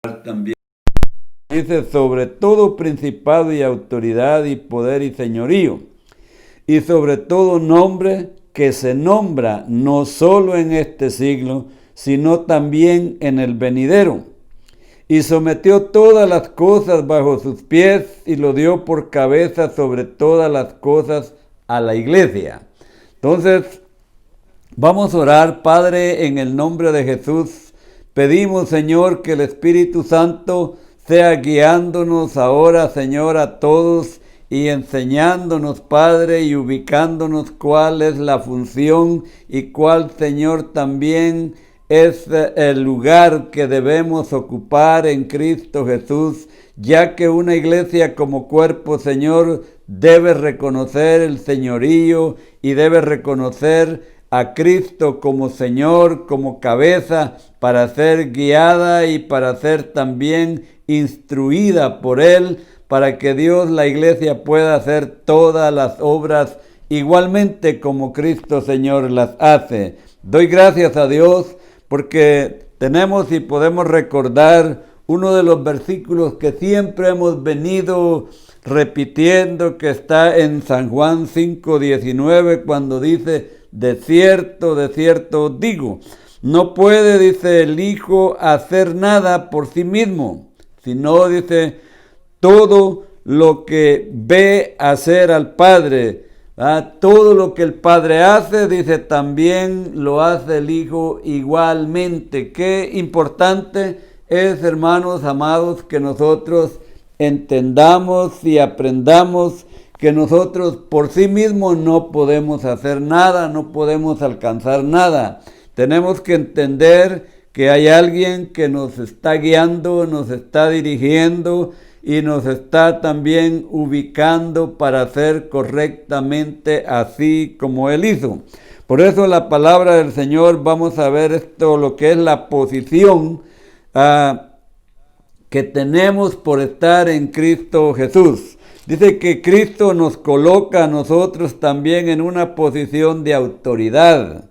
también. Dice, sobre todo principado y autoridad y poder y señorío, y sobre todo nombre que se nombra no solo en este siglo, sino también en el venidero. Y sometió todas las cosas bajo sus pies y lo dio por cabeza sobre todas las cosas a la iglesia. Entonces, vamos a orar. Padre, en el nombre de Jesús, pedimos, Señor, que el Espíritu Santo sea guiándonos ahora, Señor, a todos y enseñándonos, Padre, y ubicándonos cuál es la función y cuál, Señor, también es el lugar que debemos ocupar en Cristo Jesús, ya que una iglesia como cuerpo, Señor, debe reconocer el señorío y debe reconocer a Cristo como Señor, como cabeza, para ser guiada y para ser también instruida por Él, para que Dios, la iglesia, pueda hacer todas las obras igualmente como Cristo Señor las hace. Doy gracias a Dios porque tenemos y podemos recordar uno de los versículos que siempre hemos venido repitiendo, que está en San Juan 5:19, cuando dice: de cierto os digo, no puede, dice, el Hijo hacer nada por sí mismo, sino, dice, todo lo que ve hacer al Padre. Todo lo que el Padre hace, dice, también lo hace el Hijo igualmente. Qué importante es, hermanos amados, que nosotros entendamos y aprendamos que nosotros por sí mismos no podemos hacer nada, no podemos alcanzar nada. Tenemos que entender que hay alguien que nos está guiando, nos está dirigiendo y nos está también ubicando para hacer correctamente así como Él hizo. Por eso la palabra del Señor, vamos a ver esto, lo que es la posición que tenemos por estar en Cristo Jesús. Dice que Cristo nos coloca a nosotros también en una posición de autoridad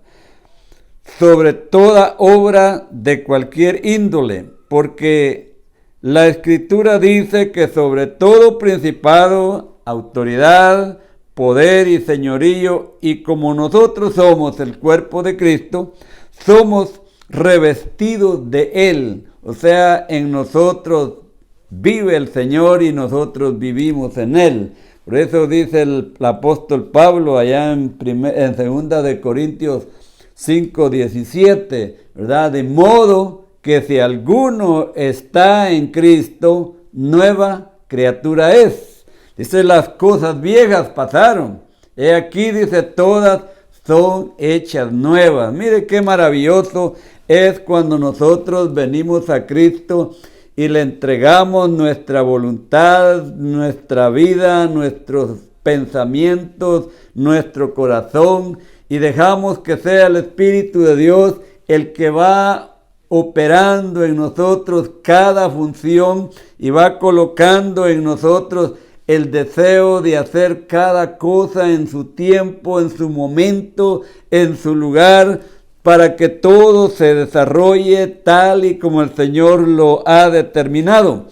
sobre toda obra de cualquier índole, porque la Escritura dice que sobre todo principado, autoridad, poder y señorío, y como nosotros somos el cuerpo de Cristo, somos revestidos de Él. O sea, en nosotros vive el Señor y nosotros vivimos en Él. Por eso dice el apóstol Pablo allá en 2 de Corintios 5:17, ¿verdad? De modo que si alguno está en Cristo, nueva criatura es. Dice, las cosas viejas pasaron. He aquí, dice, todas son hechas nuevas. Mire qué maravilloso es cuando nosotros venimos a Cristo y le entregamos nuestra voluntad, nuestra vida, nuestros pensamientos, nuestro corazón, y dejamos que sea el Espíritu de Dios el que va operando en nosotros cada función y va colocando en nosotros el deseo de hacer cada cosa en su tiempo, en su momento, en su lugar, para que todo se desarrolle tal y como el Señor lo ha determinado.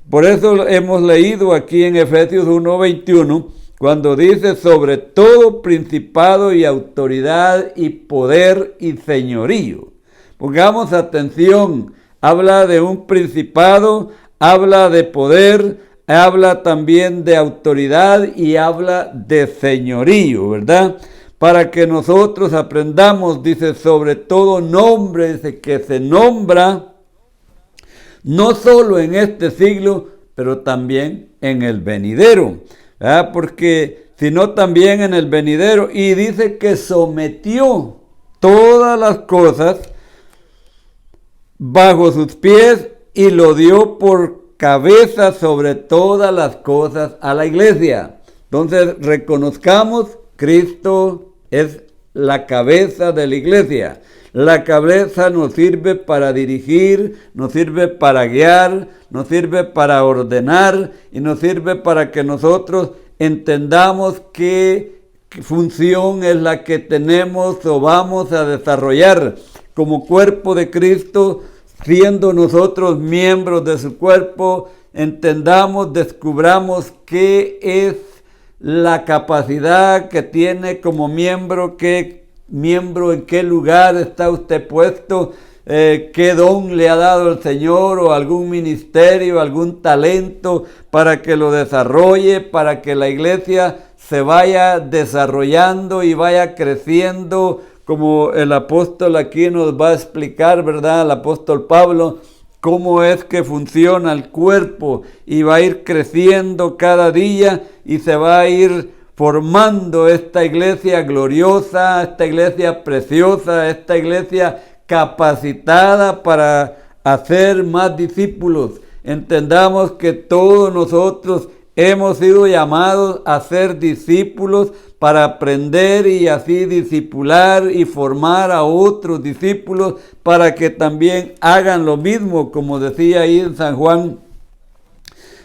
Por eso hemos leído aquí en Efesios 1:21, cuando dice sobre todo principado y autoridad y poder y señorío. Pongamos atención, habla de un principado, habla de poder, habla también de autoridad y habla de señorío, ¿verdad? Para que nosotros aprendamos, dice, sobre todo nombre, dice, que se nombra no solo en este siglo, pero también en el venidero, ¿verdad? Porque sino también en el venidero, y dice que sometió todas las cosas bajo sus pies y lo dio por cabeza sobre todas las cosas a la iglesia. Entonces reconozcamos, Cristo es la cabeza de la iglesia. La cabeza nos sirve para dirigir, nos sirve para guiar, nos sirve para ordenar y nos sirve para que nosotros entendamos qué función es la que tenemos o vamos a desarrollar. Como cuerpo de Cristo siendo nosotros miembros de su cuerpo, entendamos, descubramos qué es la capacidad que tiene como miembro, qué miembro, en qué lugar está usted puesto, qué don le ha dado el Señor o algún ministerio, algún talento para que lo desarrolle, para que la iglesia se vaya desarrollando y vaya creciendo, como el apóstol aquí nos va a explicar, ¿verdad? El apóstol Pablo, cómo es que funciona el cuerpo y va a ir creciendo cada día y se va a ir formando esta iglesia gloriosa, esta iglesia preciosa, esta iglesia capacitada para hacer más discípulos. Entendamos que todos nosotros hemos sido llamados a ser discípulos para aprender y así discipular y formar a otros discípulos para que también hagan lo mismo, como decía ahí en San Juan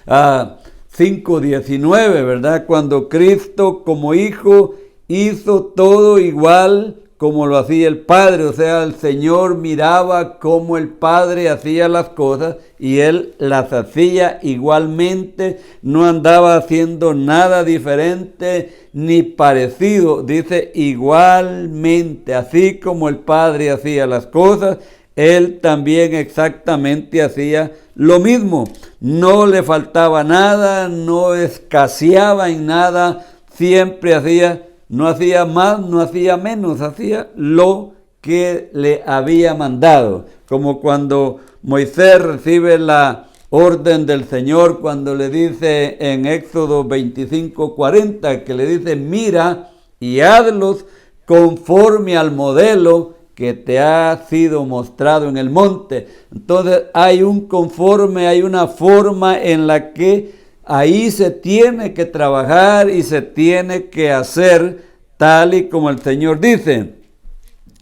5:19, ¿verdad? Cuando Cristo como Hijo hizo todo igual como lo hacía el Padre, o sea, el Señor miraba cómo el Padre hacía las cosas y Él las hacía igualmente, no andaba haciendo nada diferente ni parecido, dice igualmente, así como el Padre hacía las cosas, Él también exactamente hacía lo mismo, no le faltaba nada, no escaseaba en nada, siempre hacía. No hacía más, no hacía menos, hacía lo que le había mandado. Como cuando Moisés recibe la orden del Señor, cuando le dice en Éxodo 25:40, que le dice, mira y hazlos conforme al modelo que te ha sido mostrado en el monte. Entonces hay un conforme, hay una forma en la que ahí se tiene que trabajar y se tiene que hacer tal y como el Señor dice.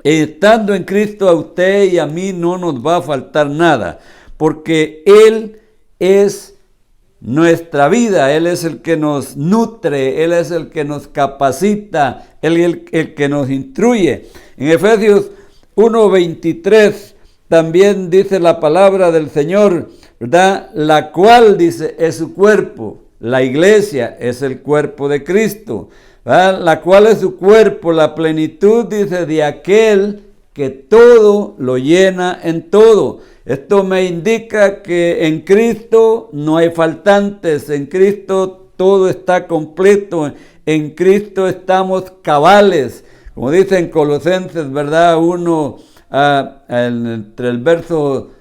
Estando en Cristo a usted y a mí no nos va a faltar nada, porque Él es nuestra vida, Él es el que nos nutre, Él es el que nos capacita, Él es el que nos instruye. En Efesios 1:23 también dice la palabra del Señor, ¿verdad? La cual, dice, es su cuerpo. La iglesia es el cuerpo de Cristo, ¿verdad? La cual es su cuerpo, la plenitud, dice, de aquel que todo lo llena en todo. Esto me indica que en Cristo no hay faltantes, en Cristo todo está completo, en Cristo estamos cabales. Como dice en Colosenses, ¿verdad? Entre el verso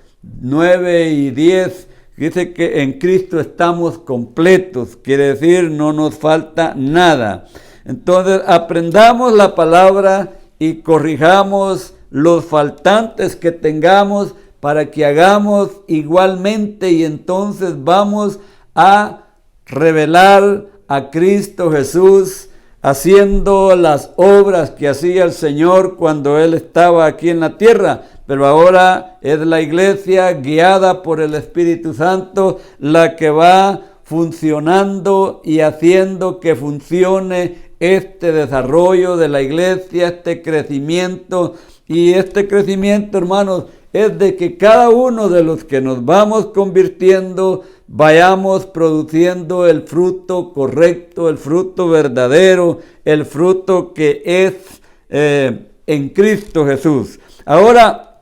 9 y 10, dice que en Cristo estamos completos, quiere decir no nos falta nada. Entonces aprendamos la palabra y corrijamos los faltantes que tengamos para que hagamos igualmente y entonces vamos a revelar a Cristo Jesús haciendo las obras que hacía el Señor cuando Él estaba aquí en la tierra, pero ahora es la iglesia guiada por el Espíritu Santo la que va funcionando y haciendo que funcione este desarrollo de la iglesia, este crecimiento. Y este crecimiento, hermanos, es de que cada uno de los que nos vamos convirtiendo vayamos produciendo el fruto correcto, el fruto verdadero, el fruto que es en Cristo Jesús. Ahora,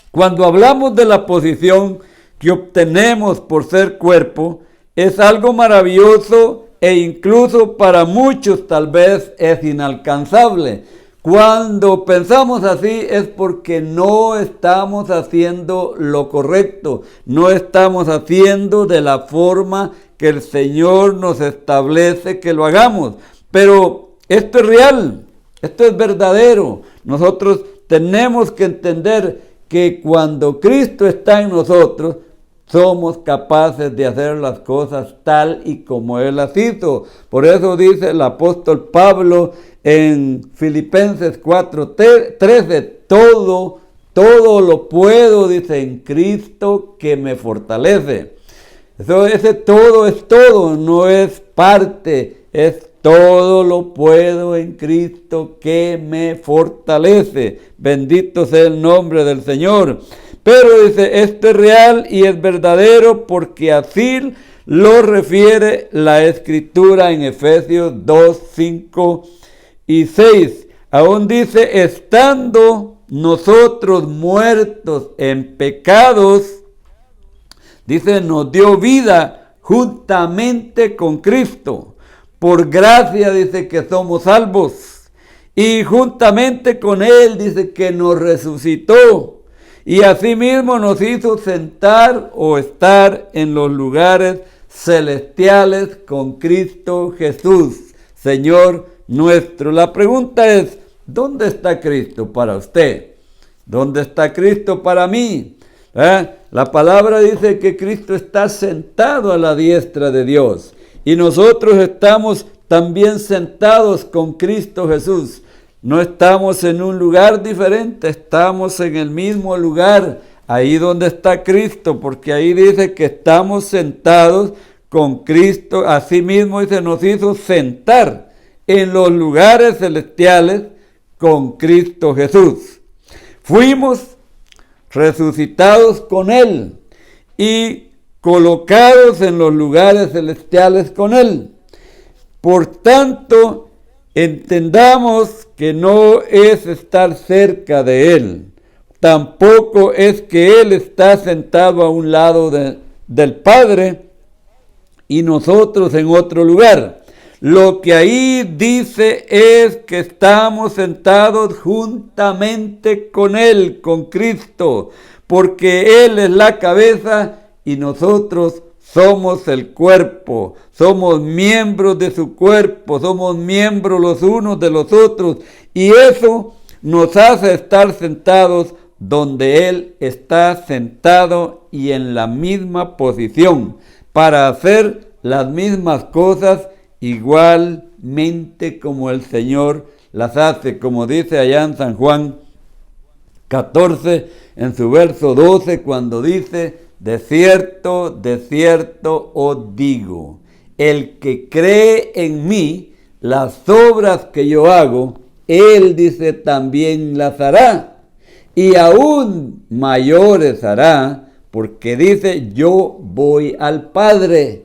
cuando hablamos de la posición que obtenemos por ser cuerpo, es algo maravilloso e incluso para muchos tal vez es inalcanzable. Cuando pensamos así es porque no estamos haciendo lo correcto, no estamos haciendo de la forma que el Señor nos establece que lo hagamos. Pero esto es real, esto es verdadero. Nosotros tenemos que entender que cuando Cristo está en nosotros, somos capaces de hacer las cosas tal y como Él las hizo. Por eso dice el apóstol Pablo en Filipenses 4:13, todo lo puedo, dice, en Cristo que me fortalece. Ese todo es todo, no es parte, es todo lo puedo en Cristo que me fortalece. Bendito sea el nombre del Señor. Pero dice, esto es real y es verdadero porque así lo refiere la Escritura en Efesios 2, 5 y 6. Aún dice, estando nosotros muertos en pecados, dice, nos dio vida juntamente con Cristo. Por gracia dice que somos salvos. Y juntamente con Él dice que nos resucitó. Y asimismo nos hizo sentar o estar en los lugares celestiales con Cristo Jesús, Señor nuestro. La pregunta es, ¿dónde está Cristo para usted? ¿Dónde está Cristo para mí? La palabra dice que Cristo está sentado a la diestra de Dios. Y nosotros estamos también sentados con Cristo Jesús. No estamos en un lugar diferente, estamos en el mismo lugar, ahí donde está Cristo, porque ahí dice que estamos sentados con Cristo. Asimismo dice, nos hizo sentar en los lugares celestiales con Cristo Jesús. Fuimos resucitados con Él y colocados en los lugares celestiales con Él. Por tanto, entendamos que no es estar cerca de Él, tampoco es que Él está sentado a un lado del Padre y nosotros en otro lugar. Lo que ahí dice es que estamos sentados juntamente con Él, con Cristo, porque Él es la cabeza y nosotros somos el cuerpo, somos miembros de su cuerpo, somos miembros los unos de los otros, y eso nos hace estar sentados donde Él está sentado y en la misma posición, para hacer las mismas cosas igualmente como el Señor las hace, como dice allá en San Juan 14, en su verso 12, cuando dice, de cierto os digo, el que cree en mí, las obras que yo hago, él dice también las hará, y aún mayores hará, porque dice, yo voy al Padre,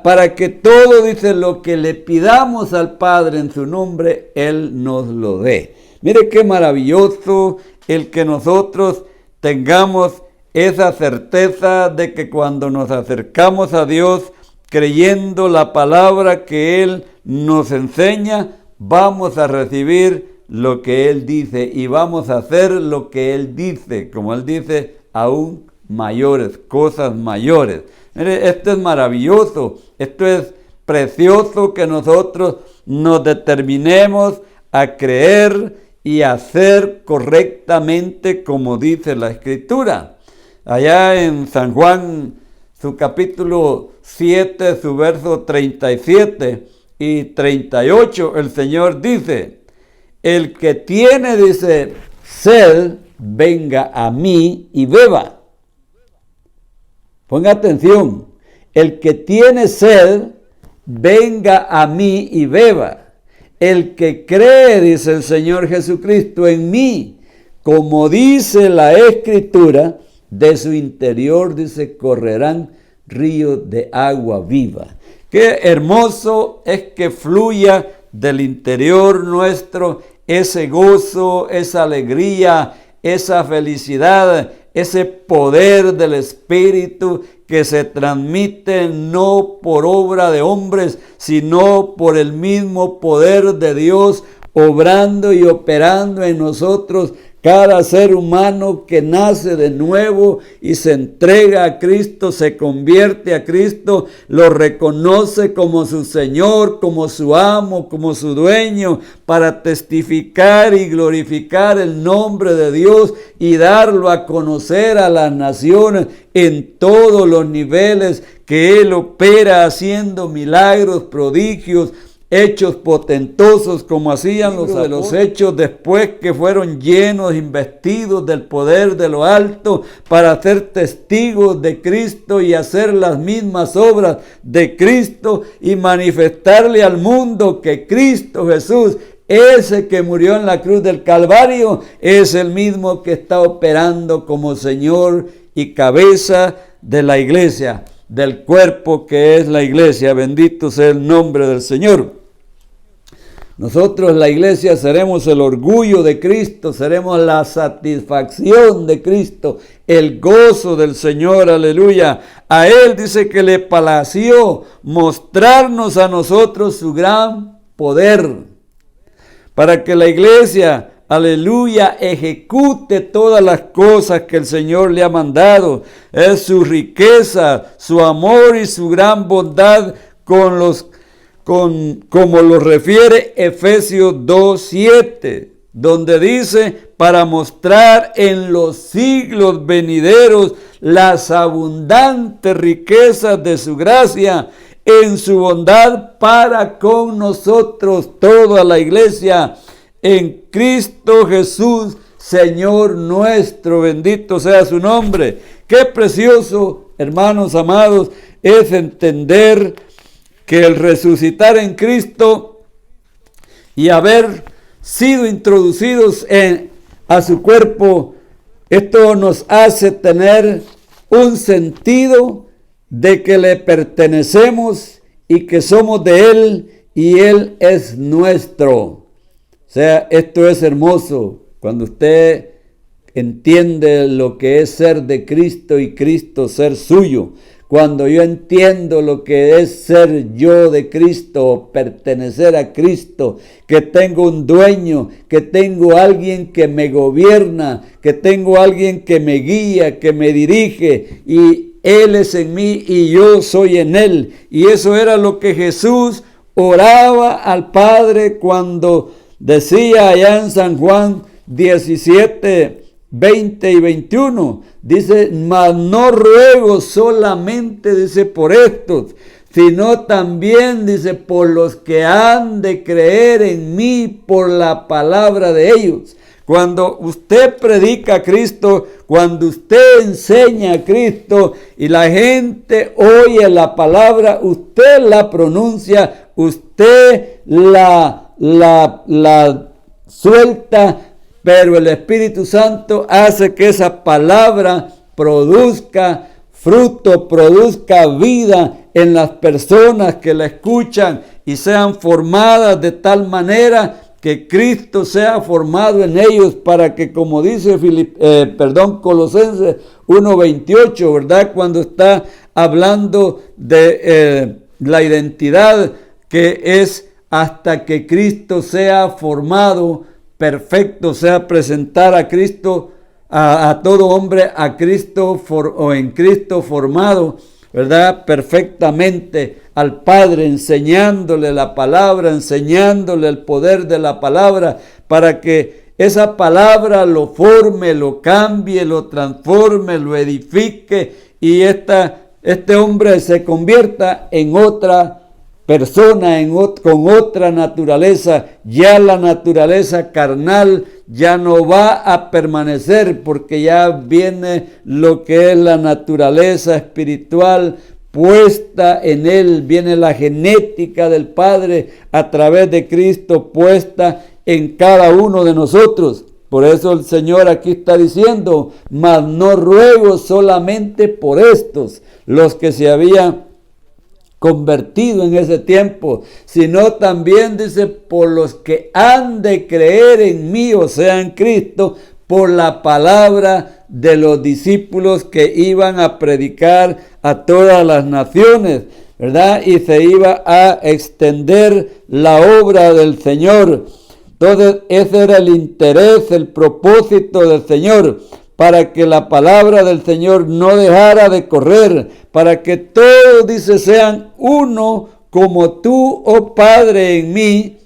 para que todo, dice, lo que le pidamos al Padre en su nombre, Él nos lo dé. Mire qué maravilloso el que nosotros tengamos esa certeza de que cuando nos acercamos a Dios creyendo la palabra que Él nos enseña, vamos a recibir lo que Él dice y vamos a hacer lo que Él dice, como Él dice, aún mayores, cosas mayores. Mire, esto es maravilloso, esto es precioso que nosotros nos determinemos a creer y hacer correctamente como dice la Escritura. Allá en San Juan, su capítulo 7, su verso 37 y 38, el Señor dice, el que tiene, dice, sed, venga a mí y beba. Ponga atención, el que tiene sed, venga a mí y beba. El que cree, dice el Señor Jesucristo, en mí, como dice la Escritura, de su interior, dice, correrán ríos de agua viva. Qué hermoso es que fluya del interior nuestro ese gozo, esa alegría, esa felicidad, ese poder del Espíritu que se transmite no por obra de hombres, sino por el mismo poder de Dios, obrando y operando en nosotros. Cada ser humano que nace de nuevo y se entrega a Cristo, se convierte a Cristo, lo reconoce como su Señor, como su amo, como su dueño, para testificar y glorificar el nombre de Dios y darlo a conocer a las naciones en todos los niveles que Él opera, haciendo milagros, prodigios, hechos potentosos como hacían los de los hechos después que fueron llenos, investidos del poder de lo alto para ser testigos de Cristo y hacer las mismas obras de Cristo y manifestarle al mundo que Cristo Jesús ese que murió en la cruz del Calvario, es el mismo que está operando como Señor y cabeza de la iglesia, del cuerpo que es la iglesia. Bendito sea el nombre del Señor. Nosotros, la iglesia, seremos el orgullo de Cristo, seremos la satisfacción de Cristo, el gozo del Señor, aleluya. A Él dice que le plació mostrarnos a nosotros su gran poder, para que la iglesia, aleluya, ejecute todas las cosas que el Señor le ha mandado. Es su riqueza, su amor y su gran bondad como lo refiere Efesios 2:7, donde dice, para mostrar en los siglos venideros las abundantes riquezas de su gracia en su bondad para con nosotros, toda la iglesia, en Cristo Jesús, Señor nuestro. Bendito sea su nombre. Qué precioso, hermanos amados, es entender que el resucitar en Cristo y haber sido introducidos a su cuerpo, esto nos hace tener un sentido de que le pertenecemos y que somos de Él y Él es nuestro. O sea, esto es hermoso cuando usted entiende lo que es ser de Cristo y Cristo ser suyo. Cuando yo entiendo lo que es ser yo de Cristo, pertenecer a Cristo, que tengo un dueño, que tengo alguien que me gobierna, que tengo alguien que me guía, que me dirige, y Él es en mí y yo soy en Él. Y eso era lo que Jesús oraba al Padre cuando decía allá en San Juan 17, 20 y 21, dice, mas no ruego solamente, dice, por estos, sino también, dice, por los que han de creer en mí por la palabra de ellos. Cuando usted predica a Cristo, cuando usted enseña a Cristo y la gente oye la palabra, usted la pronuncia, usted la suelta, pero el Espíritu Santo hace que esa palabra produzca fruto, produzca vida en las personas que la escuchan y sean formadas de tal manera que Cristo sea formado en ellos, para que, como dice Colosenses 1:28, ¿verdad? Cuando está hablando de la identidad, que es hasta que Cristo sea formado perfecto, sea presentar a Cristo, a todo hombre, a Cristo o en Cristo formado, ¿verdad? Perfectamente al Padre, enseñándole la palabra, enseñándole el poder de la palabra, para que esa palabra lo forme, lo cambie, lo transforme, lo edifique, y este hombre se convierta en otra persona, con otra naturaleza. Ya la naturaleza carnal ya no va a permanecer, porque ya viene lo que es la naturaleza espiritual puesta en él, viene la genética del Padre a través de Cristo puesta en cada uno de nosotros. Por eso el Señor aquí está diciendo, mas no ruego solamente por estos, los que se habían convertido en ese tiempo, sino también, dice, por los que han de creer en mí, o sea, en Cristo, por la palabra de los discípulos que iban a predicar a todas las naciones, ¿verdad? Y se iba a extender la obra del Señor. Entonces, ese era el interés, el propósito del Señor, para que la palabra del Señor no dejara de correr, para que todos, dice, sean uno, como tú, oh Padre, en mí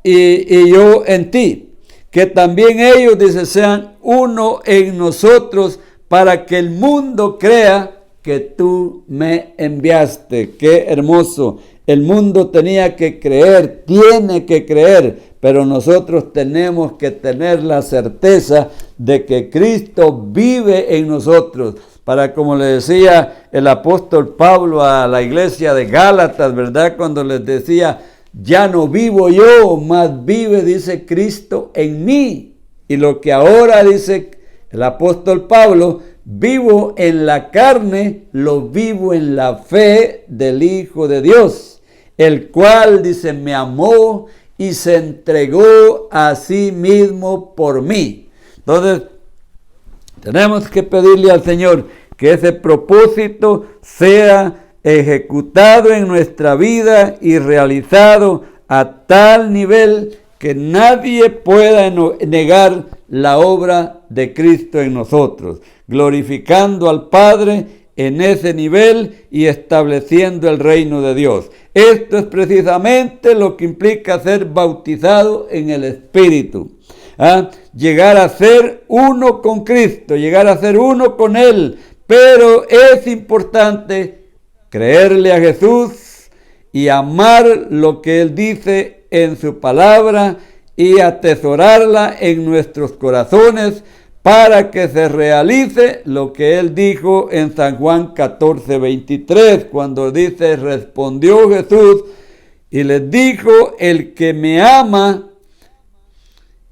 y yo en ti. Que también ellos, dice, sean uno en nosotros, para que el mundo crea que tú me enviaste. Qué hermoso. El mundo tenía que creer, tiene que creer, pero nosotros tenemos que tener la certeza de que Cristo vive en nosotros. Para, como le decía el apóstol Pablo a la iglesia de Gálatas, ¿verdad? Cuando les decía, ya no vivo yo, mas vive, dice Cristo, en mí. Y lo que ahora dice el apóstol Pablo, vivo en la carne, lo vivo en la fe del Hijo de Dios, el cual, dice, me amó y se entregó a sí mismo por mí. Entonces, tenemos que pedirle al Señor que ese propósito sea ejecutado en nuestra vida y realizado a tal nivel que nadie pueda negar la obra de Cristo en nosotros, glorificando al Padre en ese nivel y estableciendo el reino de Dios. Esto es precisamente lo que implica ser bautizado en el Espíritu. Llegar a ser uno con Cristo, llegar a ser uno con Él, pero es importante creerle a Jesús y amar lo que Él dice en su palabra y atesorarla en nuestros corazones para que se realice lo que Él dijo en San Juan 14:23, cuando dice, respondió Jesús y les dijo, el que me ama,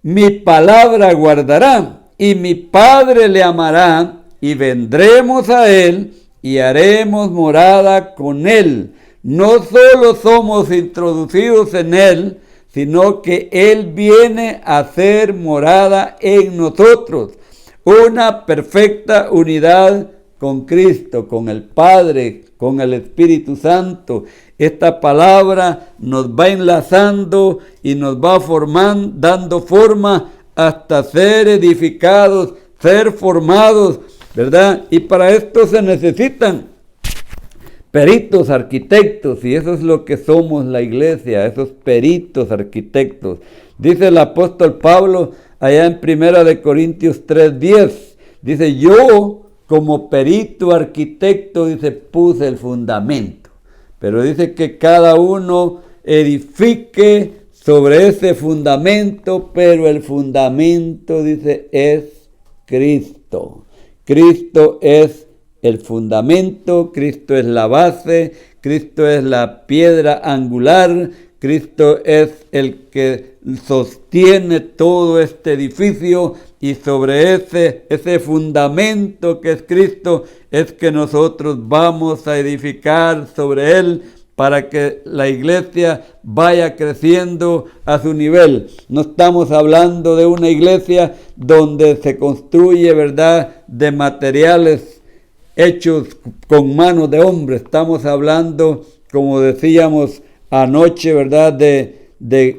mi palabra guardará, y mi Padre le amará, y vendremos a Él, y haremos morada con Él. No solo somos introducidos en Él, sino que Él viene a hacer morada en nosotros. Una perfecta unidad con Cristo, con el Padre, con el Espíritu Santo. Esta palabra nos va enlazando y nos va formando, dando forma hasta ser edificados, ser formados, ¿verdad? Y para esto se necesitan peritos, arquitectos, y eso es lo que somos la iglesia, esos peritos, arquitectos. Dice el apóstol Pablo allá en 1 Corintios 3:10, dice, yo como perito arquitecto, dice, puse el fundamento. Pero dice que cada uno edifique sobre ese fundamento, pero el fundamento, dice, es Cristo. Cristo es el fundamento, Cristo es la base, Cristo es la piedra angular, Cristo es el que sostiene todo este edificio, y sobre ese fundamento que es Cristo es que nosotros vamos a edificar sobre él para que la iglesia vaya creciendo a su nivel. No estamos hablando de una iglesia donde se construye, ¿verdad?, de materiales hechos con manos de hombre. Estamos hablando, como decíamos anoche, ¿verdad?, de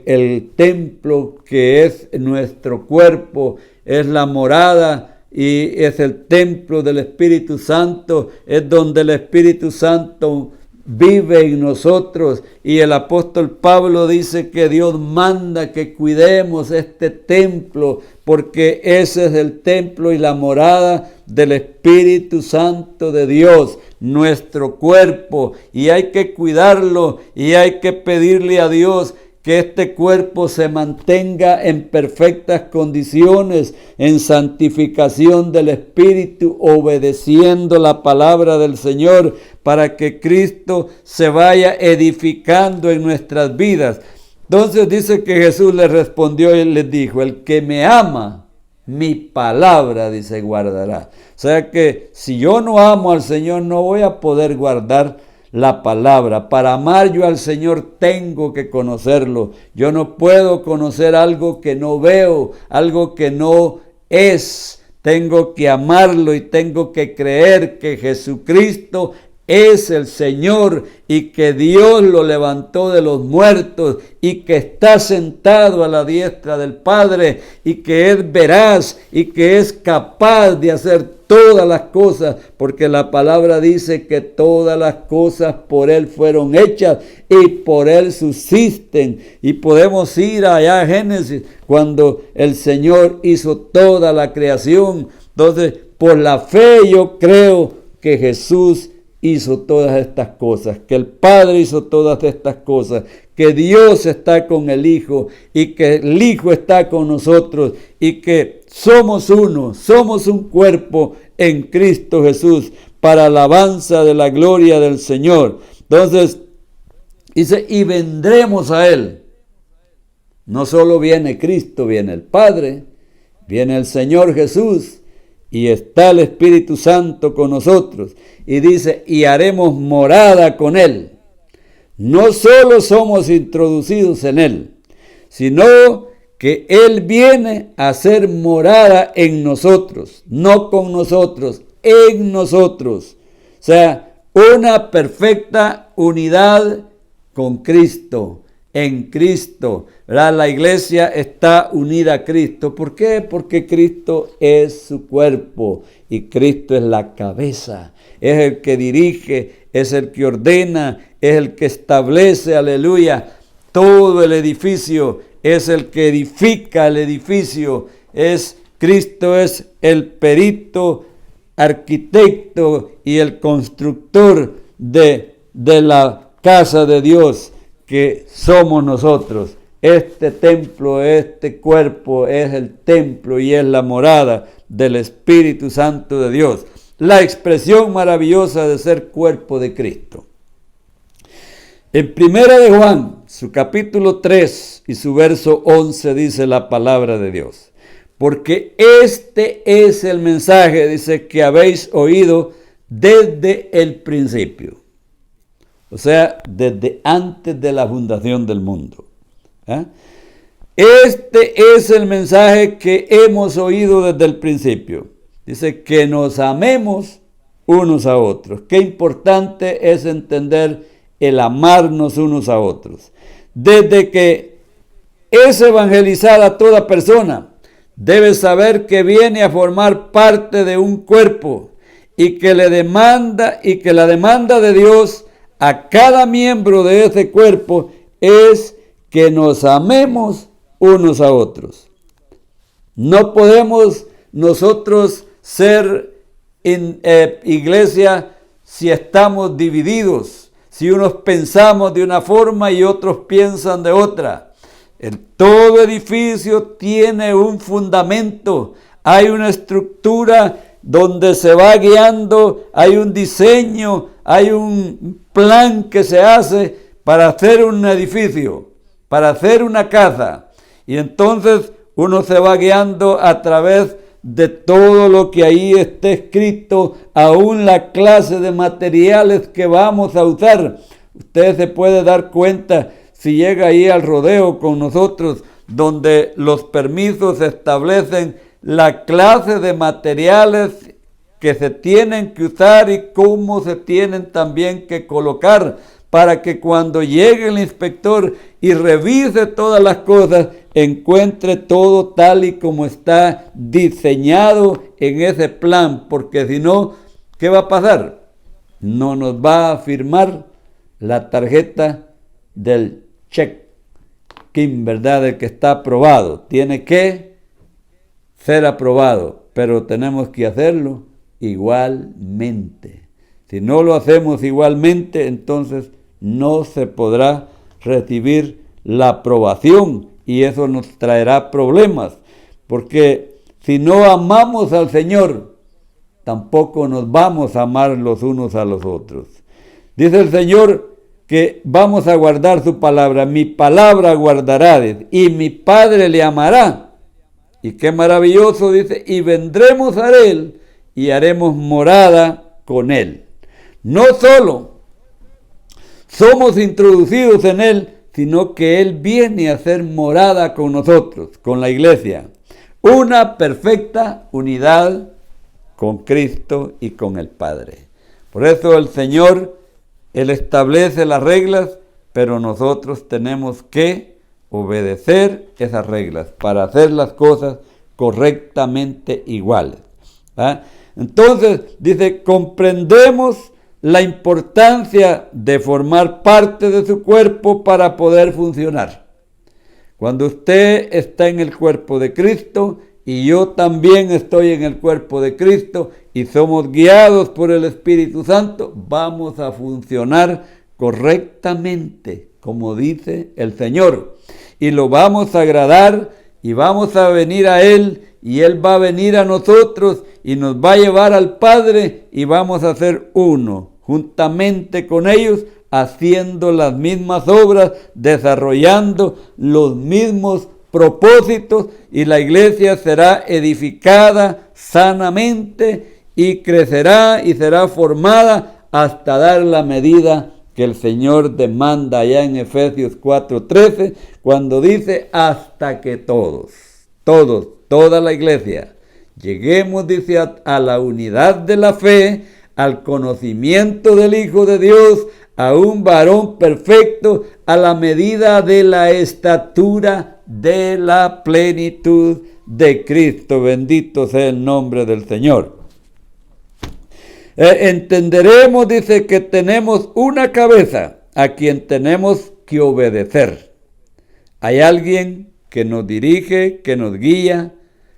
el templo que es nuestro cuerpo, es la morada y es el templo del Espíritu Santo, es donde el Espíritu Santo vive en nosotros. Y el apóstol Pablo dice que Dios manda que cuidemos este templo, porque ese es el templo y la morada del Espíritu Santo de Dios, nuestro cuerpo, y hay que cuidarlo y hay que pedirle a Dios que este cuerpo se mantenga en perfectas condiciones, en santificación del Espíritu, obedeciendo la palabra del Señor, para que Cristo se vaya edificando en nuestras vidas. Entonces dice que Jesús les respondió y les dijo, el que me ama, mi palabra, dice, guardará. O sea que si yo no amo al Señor, no voy a poder guardar la palabra. Para amar yo al Señor tengo que conocerlo. Yo no puedo conocer algo que no veo, algo que no es. Tengo que amarlo y tengo que creer que Jesucristo es el Señor y que Dios lo levantó de los muertos y que está sentado a la diestra del Padre y que es veraz y que es capaz de hacer todas las cosas, porque la palabra dice que todas las cosas por Él fueron hechas y por Él subsisten. Y podemos ir allá a Génesis, cuando el Señor hizo toda la creación. Entonces, por la fe yo creo que Jesús hizo todas estas cosas, que el Padre hizo todas estas cosas, que Dios está con el Hijo y que el Hijo está con nosotros y que somos uno, somos un cuerpo en Cristo Jesús para alabanza de la gloria del Señor. Entonces, Dice, y vendremos a Él. No solo viene Cristo, viene el Padre, viene el Señor Jesús y está el Espíritu Santo con nosotros. Y dice, y haremos morada con Él. No solo somos introducidos en Él, sino que Él viene a hacer morada en nosotros, no con nosotros, en nosotros. O sea, una perfecta unidad con Cristo, en Cristo, ¿verdad? La iglesia está unida a Cristo. ¿Por qué? Porque Cristo es su cuerpo y Cristo es la cabeza. Es el que dirige, es el que ordena, es el que establece, aleluya, todo el edificio. Es el que edifica el edificio. Cristo es el perito, arquitecto y el constructor de la casa de Dios, que somos nosotros. Este templo, este cuerpo es el templo y es la morada del Espíritu Santo de Dios. La expresión maravillosa de ser cuerpo de Cristo. En 1 de Juan, su capítulo 3 y su verso 11 dice la palabra de Dios. Porque este es el mensaje, dice, que habéis oído desde el principio. O sea, desde antes de la fundación del mundo. Este es el mensaje que hemos oído desde el principio. Dice que nos amemos unos a otros. Qué importante es entender el amarnos unos a otros. Desde que es evangelizada toda persona, debe saber que viene a formar parte de un cuerpo y que la demanda de Dios a cada miembro de ese cuerpo es que nos amemos unos a otros. No podemos nosotros ser iglesia si estamos divididos, si unos pensamos de una forma y otros piensan de otra. Todo edificio tiene un fundamento, hay una estructura donde se va guiando, hay un diseño, hay un plan que se hace para hacer un edificio, para hacer una casa. Y entonces uno se va guiando a través de todo lo que ahí esté escrito, aún la clase de materiales que vamos a usar. Usted se puede dar cuenta si llega ahí al rodeo con nosotros, donde los permisos establecen la clase de materiales que se tienen que usar y cómo se tienen también que colocar, para que cuando llegue el inspector y revise todas las cosas, encuentre todo tal y como está diseñado en ese plan, porque si no, ¿qué va a pasar? No nos va a firmar la tarjeta del check-in, ¿verdad? El que está aprobado. Tiene que ser aprobado, pero tenemos que hacerlo igualmente. Si no lo hacemos igualmente, entonces no se podrá recibir la aprobación y eso nos traerá problemas, porque si no amamos al Señor, tampoco nos vamos a amar los unos a los otros. Dice el Señor que vamos a guardar su palabra. Mi palabra guardará, y mi Padre le amará. Y qué maravilloso, dice, y vendremos a Él y haremos morada con Él. No solo somos introducidos en Él, sino que Él viene a hacer morada con nosotros, con la iglesia. Una perfecta unidad con Cristo y con el Padre. Por eso el Señor, Él establece las reglas, pero nosotros tenemos que obedecer esas reglas para hacer las cosas correctamente iguales. Entonces, dice, comprendemos la importancia de formar parte de su cuerpo para poder funcionar. Cuando usted está en el cuerpo de Cristo y yo también estoy en el cuerpo de Cristo y somos guiados por el Espíritu Santo, vamos a funcionar correctamente, como dice el Señor. Y lo vamos a agradar y vamos a venir a Él y Él va a venir a nosotros y nos va a llevar al Padre y vamos a ser uno juntamente con ellos haciendo las mismas obras, desarrollando los mismos propósitos, y la iglesia será edificada sanamente y crecerá y será formada hasta dar la medida que el Señor demanda allá en Efesios 4:13, cuando dice hasta que toda la iglesia, lleguemos, dice, a la unidad de la fe, al conocimiento del Hijo de Dios, a un varón perfecto, a la medida de la estatura de la plenitud de Cristo. Bendito sea el nombre del Señor. Entenderemos, dice, que tenemos una cabeza a quien tenemos que obedecer. Hay alguien que nos dirige, que nos guía,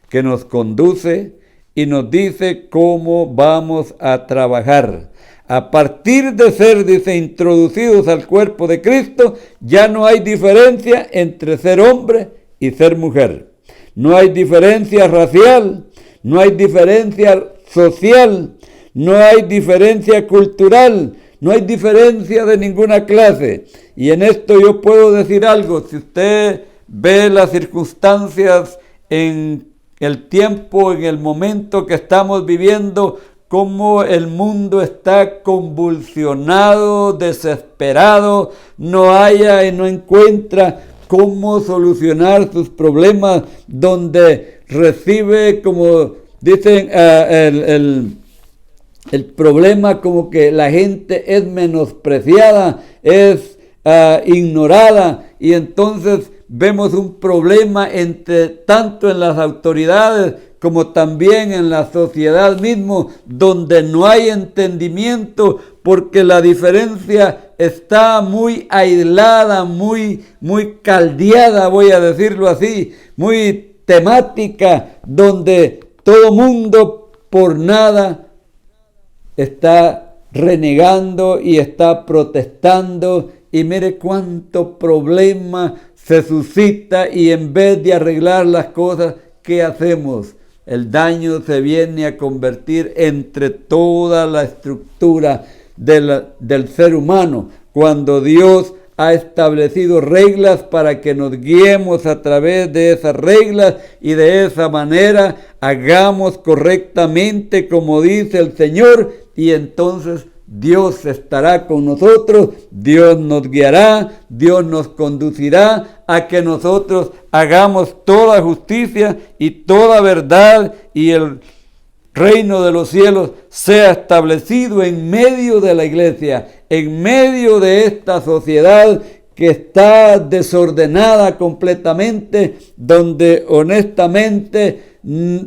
que nos conduce y nos dice cómo vamos a trabajar. A partir de ser, dice, introducidos al cuerpo de Cristo, ya no hay diferencia entre ser hombre y ser mujer. No hay diferencia racial, no hay diferencia social, no hay diferencia cultural, no hay diferencia de ninguna clase. Y en esto yo puedo decir algo: si usted ve las circunstancias en el tiempo, en el momento que estamos viviendo, cómo el mundo está convulsionado, desesperado, no halla y no encuentra cómo solucionar sus problemas, donde recibe, como dicen, el problema como que la gente es menospreciada, es ignorada, y entonces vemos un problema tanto en las autoridades como también en la sociedad mismo, donde no hay entendimiento, porque la diferencia está muy aislada, muy caldeada, voy a decirlo así, muy temática, donde todo mundo por nada está renegando y está protestando, y mire cuánto problema se suscita, y en vez de arreglar las cosas, ¿qué hacemos? El daño se viene a convertir entre toda la estructura del ser humano, cuando Dios ha establecido reglas para que nos guiemos a través de esas reglas, y de esa manera hagamos correctamente como dice el Señor, y entonces Dios estará con nosotros, Dios nos guiará, Dios nos conducirá a que nosotros hagamos toda justicia y toda verdad, y el reino de los cielos sea establecido en medio de la iglesia, en medio de esta sociedad que está desordenada completamente, donde honestamente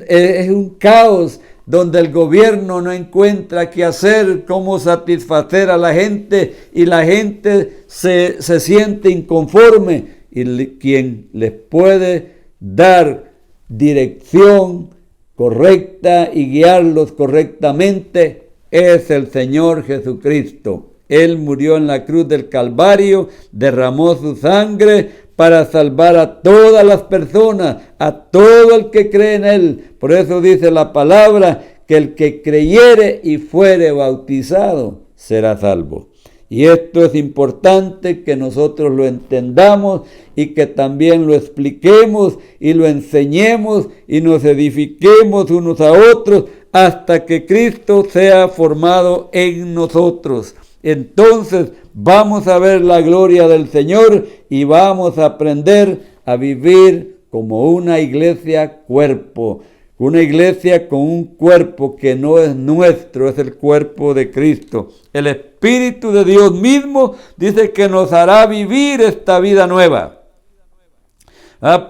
es un caos, donde el gobierno no encuentra qué hacer, cómo satisfacer a la gente, y la gente se siente inconforme, y quien les puede dar dirección correcta y guiarlos correctamente es el Señor Jesucristo. Él murió en la cruz del Calvario, derramó su sangre para salvar a todas las personas, a todo el que cree en Él. Por eso dice la palabra que el que creyere y fuere bautizado será salvo. Y esto es importante que nosotros lo entendamos y que también lo expliquemos y lo enseñemos y nos edifiquemos unos a otros hasta que Cristo sea formado en nosotros. Entonces vamos a ver la gloria del Señor y vamos a aprender a vivir como una iglesia cuerpo. Una iglesia con un cuerpo que no es nuestro, es el cuerpo de Cristo. El Espíritu de Dios mismo dice que nos hará vivir esta vida nueva.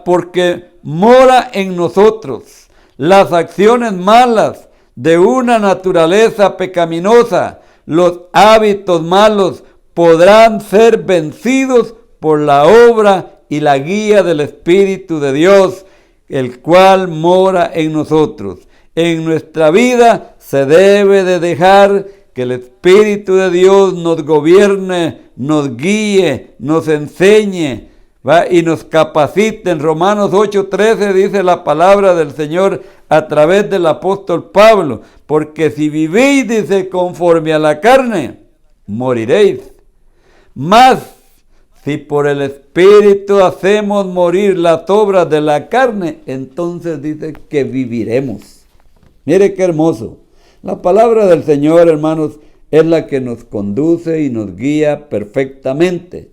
Porque mora en nosotros. Las acciones malas de una naturaleza pecaminosa, los hábitos malos, podrán ser vencidos por la obra y la guía del Espíritu de Dios, el cual mora en nosotros. En nuestra vida se debe de dejar que el Espíritu de Dios nos gobierne, nos guíe, nos enseñe, y nos capacite. En Romanos 8:13 dice la palabra del Señor a través del apóstol Pablo: porque si vivís, dice, conforme a la carne, moriréis. Mas si por el Espíritu hacemos morir las obras de la carne, entonces dice que viviremos. Mire qué hermoso. La palabra del Señor, hermanos, es la que nos conduce y nos guía perfectamente.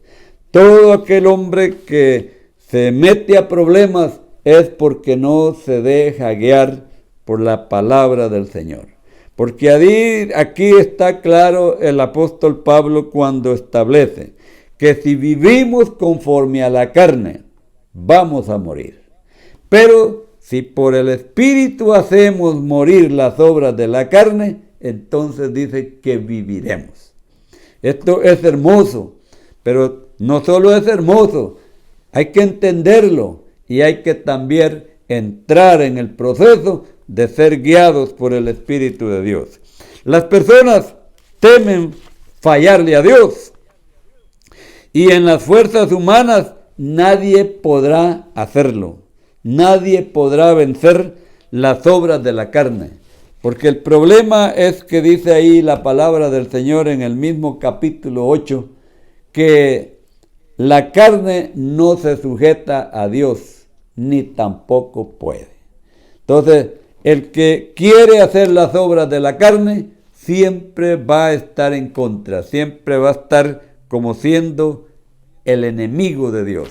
Todo aquel hombre que se mete a problemas es porque no se deja guiar por la palabra del Señor. Porque aquí está claro el apóstol Pablo cuando establece que si vivimos conforme a la carne, vamos a morir. Pero si por el Espíritu hacemos morir las obras de la carne, entonces dice que viviremos. Esto es hermoso, pero no solo es hermoso, hay que entenderlo y hay que también entrar en el proceso de ser guiados por el Espíritu de Dios. Las personas temen fallarle a Dios y en las fuerzas humanas nadie podrá hacerlo. Nadie podrá vencer las obras de la carne. Porque el problema es que dice ahí la palabra del Señor en el mismo capítulo 8, que la carne no se sujeta a Dios, ni tampoco puede. Entonces, el que quiere hacer las obras de la carne, siempre va a estar en contra, siempre va a estar como siendo el enemigo de Dios,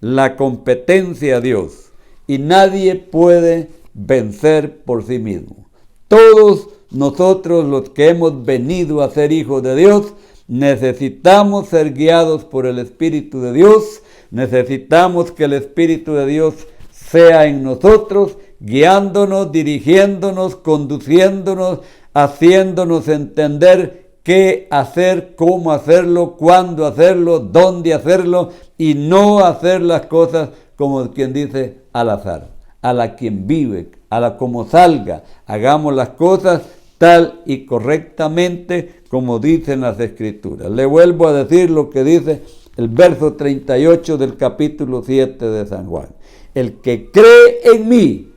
la competencia a Dios, y nadie puede vencer por sí mismo. Todos nosotros los que hemos venido a ser hijos de Dios, necesitamos ser guiados por el Espíritu de Dios, necesitamos que el Espíritu de Dios sea en nosotros, guiándonos, dirigiéndonos, conduciéndonos, haciéndonos entender qué hacer, cómo hacerlo, cuándo hacerlo, dónde hacerlo, y no hacer las cosas como quien dice al azar, a la quien vive, a la como salga. Hagamos las cosas tal y correctamente como dicen las Escrituras. Le vuelvo a decir lo que dice el verso 38 del capítulo 7 de San Juan. El que cree en mí,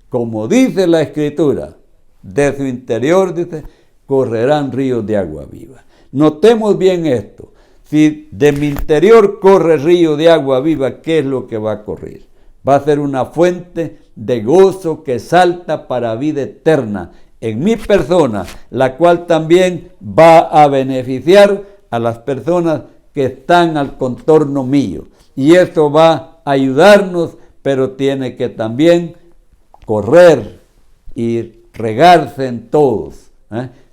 como dice la Escritura, de su interior, dice, correrán ríos de agua viva. Notemos bien esto. Si de mi interior corre río de agua viva, ¿qué es lo que va a correr? Va a ser una fuente de gozo que salta para vida eterna en mi persona, la cual también va a beneficiar a las personas que están al contorno mío. Y esto va a ayudarnos, pero tiene que también correr y regarse en todos,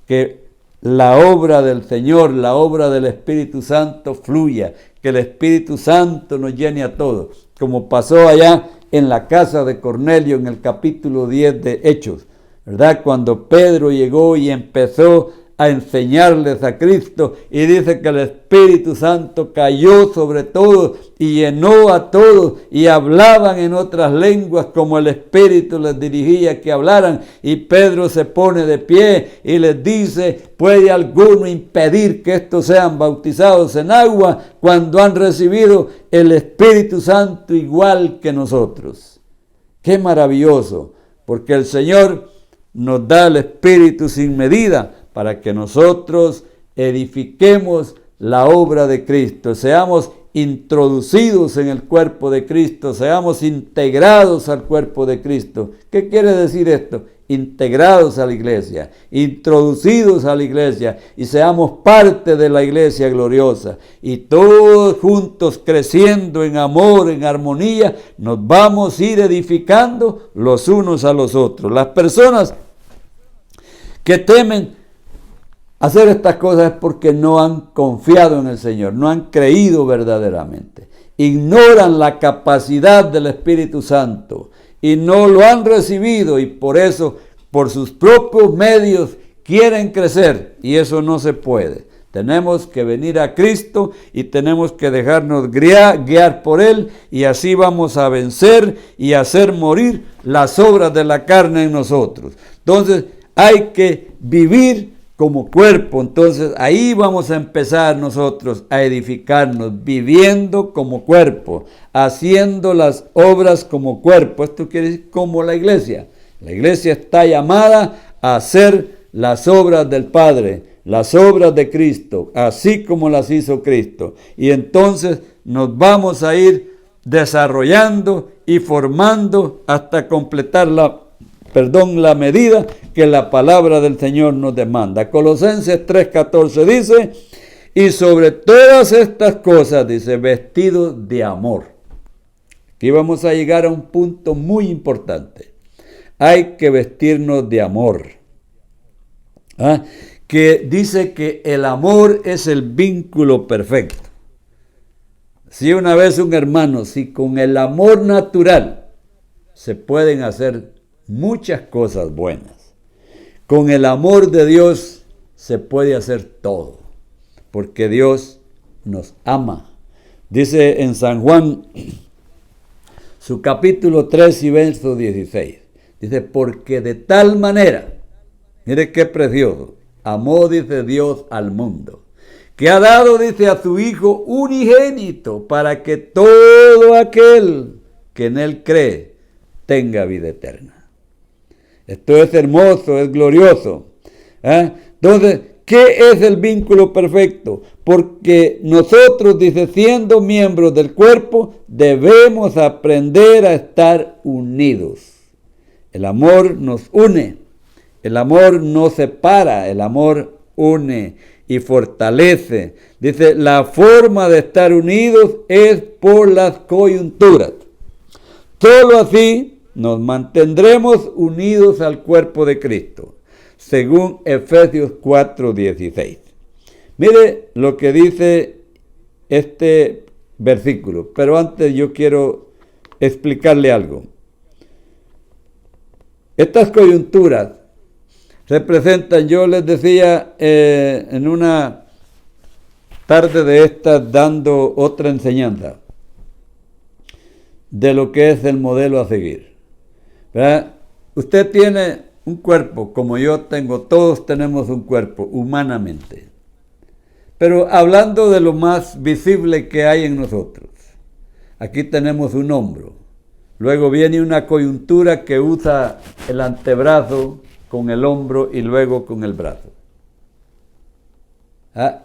que la obra del Señor, la obra del Espíritu Santo fluya, que el Espíritu Santo nos llene a todos, como pasó allá en la casa de Cornelio en el capítulo 10 de Hechos, ¿verdad? Cuando Pedro llegó y empezó a enseñarles a Cristo, y dice que el Espíritu Santo cayó sobre todos y llenó a todos, y hablaban en otras lenguas como el Espíritu les dirigía que hablaran. Y Pedro se pone de pie y les dice: ¿puede alguno impedir que estos sean bautizados en agua cuando han recibido el Espíritu Santo igual que nosotros? ¡Qué maravilloso! Porque el Señor nos da el Espíritu sin medida, para que nosotros edifiquemos la obra de Cristo, seamos introducidos en el cuerpo de Cristo, seamos integrados al cuerpo de Cristo. ¿Qué quiere decir esto? Integrados a la iglesia, introducidos a la iglesia, y seamos parte de la iglesia gloriosa. Y todos juntos, creciendo en amor, en armonía, nos vamos a ir edificando los unos a los otros. Las personas que temen hacer estas cosas es porque no han confiado en el Señor, no han creído verdaderamente. Ignoran la capacidad del Espíritu Santo y no lo han recibido, y por eso, por sus propios medios, quieren crecer, y eso no se puede. Tenemos que venir a Cristo y tenemos que dejarnos guiar por Él, y así vamos a vencer y hacer morir las obras de la carne en nosotros. Entonces, hay que vivir como cuerpo. Entonces ahí vamos a empezar nosotros a edificarnos, viviendo como cuerpo, haciendo las obras como cuerpo. Esto quiere decir como la iglesia. La iglesia está llamada a hacer las obras del Padre, las obras de Cristo, así como las hizo Cristo. Y entonces nos vamos a ir desarrollando y formando hasta completar la medida que la palabra del Señor nos demanda. Colosenses 3:14 dice, y sobre todas estas cosas, dice, vestidos de amor. Aquí vamos a llegar a un punto muy importante. Hay que vestirnos de amor. Que dice que el amor es el vínculo perfecto. Si una vez un hermano, si con el amor natural se pueden hacer muchas cosas buenas, con el amor de Dios se puede hacer todo, porque Dios nos ama. Dice en San Juan, su capítulo 3 y verso 16, dice, porque de tal manera, mire qué precioso, amó, dice Dios, al mundo, que ha dado, dice, a su Hijo unigénito, para que todo aquel que en Él cree tenga vida eterna. Esto es hermoso, es glorioso. Entonces, ¿qué es el vínculo perfecto? Porque nosotros, dice, siendo miembros del cuerpo, debemos aprender a estar unidos. El amor nos une, el amor no separa, el amor une y fortalece. Dice, la forma de estar unidos es por las coyunturas. Solo así nos mantendremos unidos al cuerpo de Cristo, según Efesios 4:16. Mire lo que dice este versículo, pero antes yo quiero explicarle algo. Estas coyunturas representan, yo les decía en una tarde de estas dando otra enseñanza de lo que es el modelo a seguir. ¿Verdad? Usted tiene un cuerpo, como yo tengo, todos tenemos un cuerpo humanamente. Pero hablando de lo más visible que hay en nosotros, aquí tenemos un hombro. Luego viene una coyuntura que usa el antebrazo con el hombro y luego con el brazo.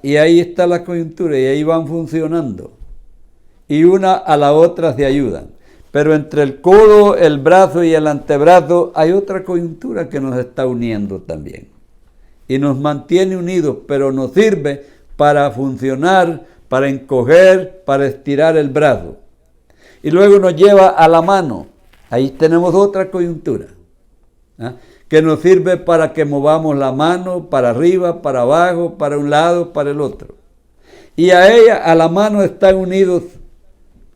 Y ahí está la coyuntura y ahí van funcionando. Y una a la otra se ayudan. Pero entre el codo, el brazo y el antebrazo hay otra coyuntura que nos está uniendo también. Y nos mantiene unidos, pero nos sirve para funcionar, para encoger, para estirar el brazo. Y luego nos lleva a la mano. Ahí tenemos otra coyuntura, que nos sirve para que movamos la mano para arriba, para abajo, para un lado, para el otro. Y a ella, a la mano, están unidos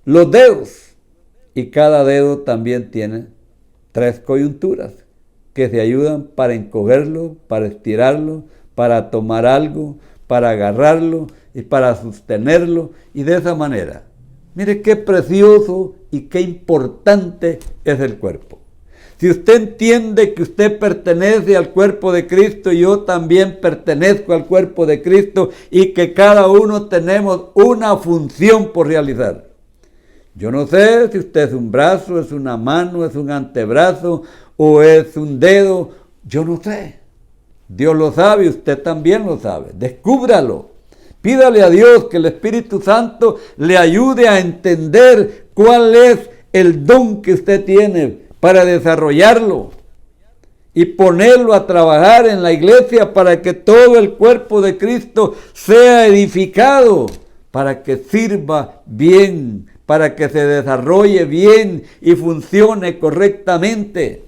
los dedos. Y cada dedo también tiene 3 coyunturas que se ayudan para encogerlo, para estirarlo, para tomar algo, para agarrarlo y para sostenerlo. Y de esa manera, mire qué precioso y qué importante es el cuerpo. Si usted entiende que usted pertenece al cuerpo de Cristo, yo también pertenezco al cuerpo de Cristo y que cada uno tenemos una función por realizar. Yo no sé si usted es un brazo, es una mano, es un antebrazo o es un dedo. Yo no sé. Dios lo sabe, usted también lo sabe. Descúbralo. Pídale a Dios que el Espíritu Santo le ayude a entender cuál es el don que usted tiene para desarrollarlo y ponerlo a trabajar en la iglesia para que todo el cuerpo de Cristo sea edificado, para que sirva bien, para que se desarrolle bien y funcione correctamente.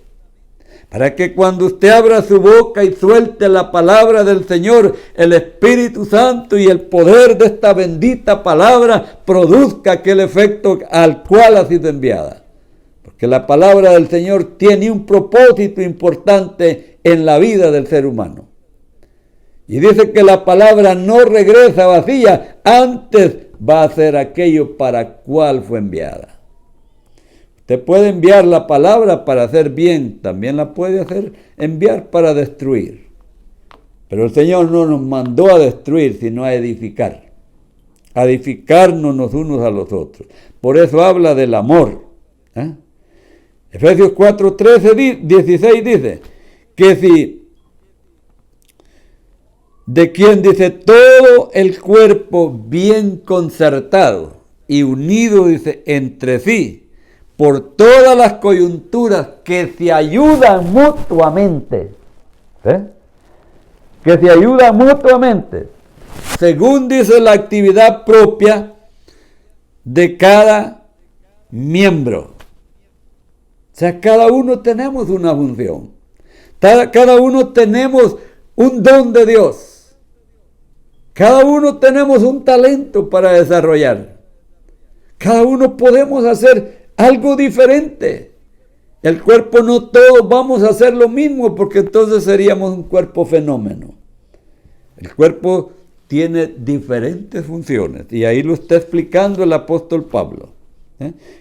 Para que cuando usted abra su boca y suelte la palabra del Señor, el Espíritu Santo y el poder de esta bendita palabra produzca aquel efecto al cual ha sido enviada. Porque la palabra del Señor tiene un propósito importante en la vida del ser humano. Y dice que la palabra no regresa vacía, antes va a hacer aquello para cual fue enviada. Usted puede enviar la palabra para hacer bien, también la puede enviar para destruir. Pero el Señor no nos mandó a destruir, sino a edificar. A edificarnos los unos a los otros. Por eso habla del amor. Efesios 4:16 dice que si de quien dice todo el cuerpo bien concertado y unido, dice, entre sí, por todas las coyunturas que se ayudan mutuamente, que se ayudan mutuamente, según dice la actividad propia de cada miembro. O sea, cada uno tenemos una función, cada uno tenemos un don de Dios. Cada uno tenemos un talento para desarrollar. Cada uno podemos hacer algo diferente. El cuerpo no todos vamos a hacer lo mismo, porque entonces seríamos un cuerpo fenómeno. El cuerpo tiene diferentes funciones, y ahí lo está explicando el apóstol Pablo.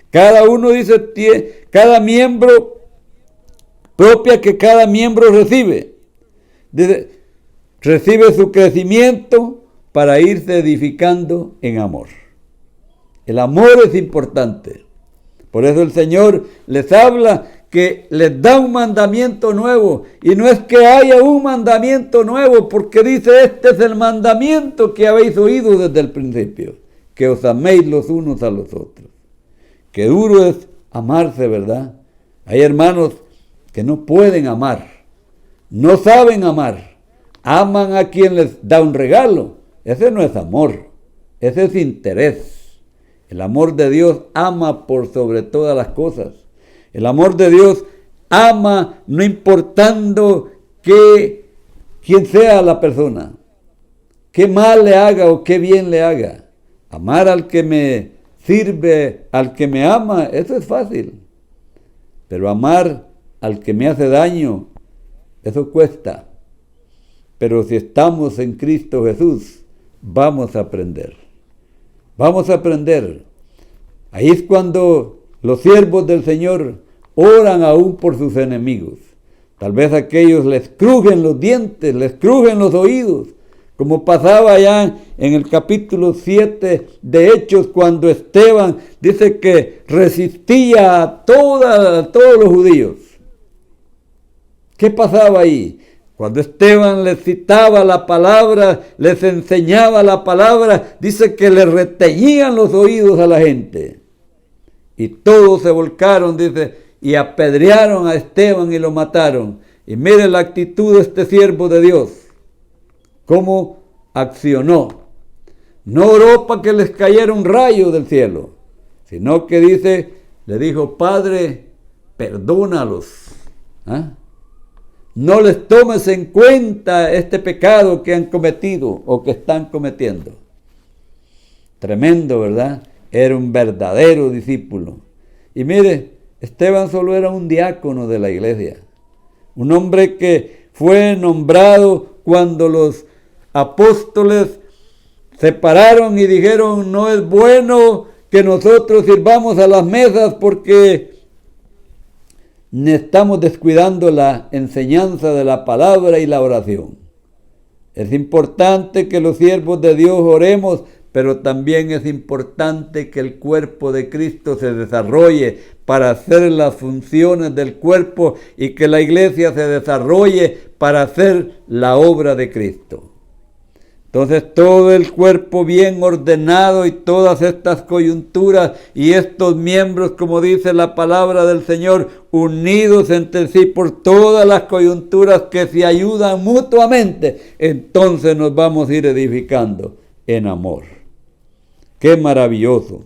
Cada uno dice, cada miembro propia que cada miembro recibe. Recibe su crecimiento para irse edificando en amor. El amor es importante. Por eso el Señor les habla que les da un mandamiento nuevo. Y no es que haya un mandamiento nuevo, porque dice, este es el mandamiento que habéis oído desde el principio, que os améis los unos a los otros. Qué duro es amarse, ¿verdad? Hay hermanos que no pueden amar, no saben amar. Aman a quien les da un regalo. Ese no es amor, ese es interés. El amor de Dios ama por sobre todas las cosas. El amor de Dios ama no importando quién sea la persona, qué mal le haga o qué bien le haga. Amar al que me sirve, al que me ama, eso es fácil. Pero amar al que me hace daño, eso cuesta. Pero si estamos en Cristo Jesús, vamos a aprender. Vamos a aprender. Ahí es cuando los siervos del Señor oran aún por sus enemigos. Tal vez aquellos les crujen los dientes, les crujen los oídos, como pasaba allá en el capítulo 7 de Hechos, cuando Esteban dice que resistía a todos los judíos. ¿Qué pasaba ahí? Cuando Esteban les citaba la palabra, les enseñaba la palabra, dice que le reteñían los oídos a la gente. Y todos se volcaron, dice, y apedrearon a Esteban y lo mataron. Y mire la actitud de este siervo de Dios, cómo accionó. No oró para que les cayera un rayo del cielo, sino que dice, le dijo, Padre, perdónalos. No les tomes en cuenta este pecado que han cometido o que están cometiendo. Tremendo, ¿verdad? Era un verdadero discípulo. Y mire, Esteban solo era un diácono de la iglesia. Un hombre que fue nombrado cuando los apóstoles se pararon y dijeron, no es bueno que nosotros sirvamos a las mesas porque estamos descuidando la enseñanza de la palabra y la oración. Es importante que los siervos de Dios oremos, pero también es importante que el cuerpo de Cristo se desarrolle para hacer las funciones del cuerpo y que la iglesia se desarrolle para hacer la obra de Cristo. Entonces todo el cuerpo bien ordenado y todas estas coyunturas y estos miembros, como dice la palabra del Señor, unidos entre sí por todas las coyunturas que se ayudan mutuamente, entonces nos vamos a ir edificando en amor. ¡Qué maravilloso!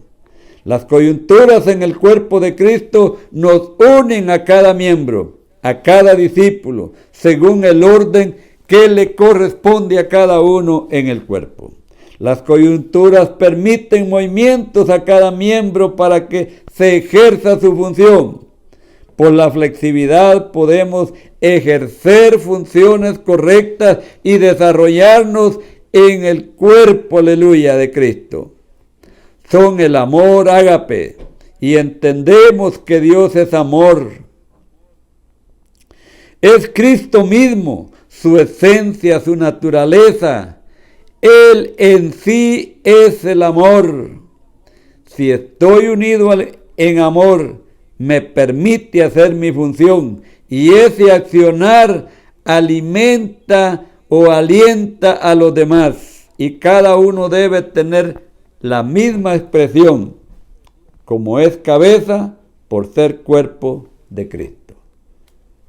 Las coyunturas en el cuerpo de Cristo nos unen a cada miembro, a cada discípulo, según el orden que le corresponde a cada uno en el cuerpo. Las coyunturas permiten movimientos a cada miembro para que se ejerza su función. Por la flexibilidad podemos ejercer funciones correctas y desarrollarnos en el cuerpo, aleluya, de Cristo. Son el amor ágape y entendemos que Dios es amor. Es Cristo mismo, su esencia, su naturaleza. Él en sí es el amor. Si estoy unido en amor, me permite hacer mi función y ese accionar alimenta o alienta a los demás, y cada uno debe tener la misma expresión, como es cabeza por ser cuerpo de Cristo.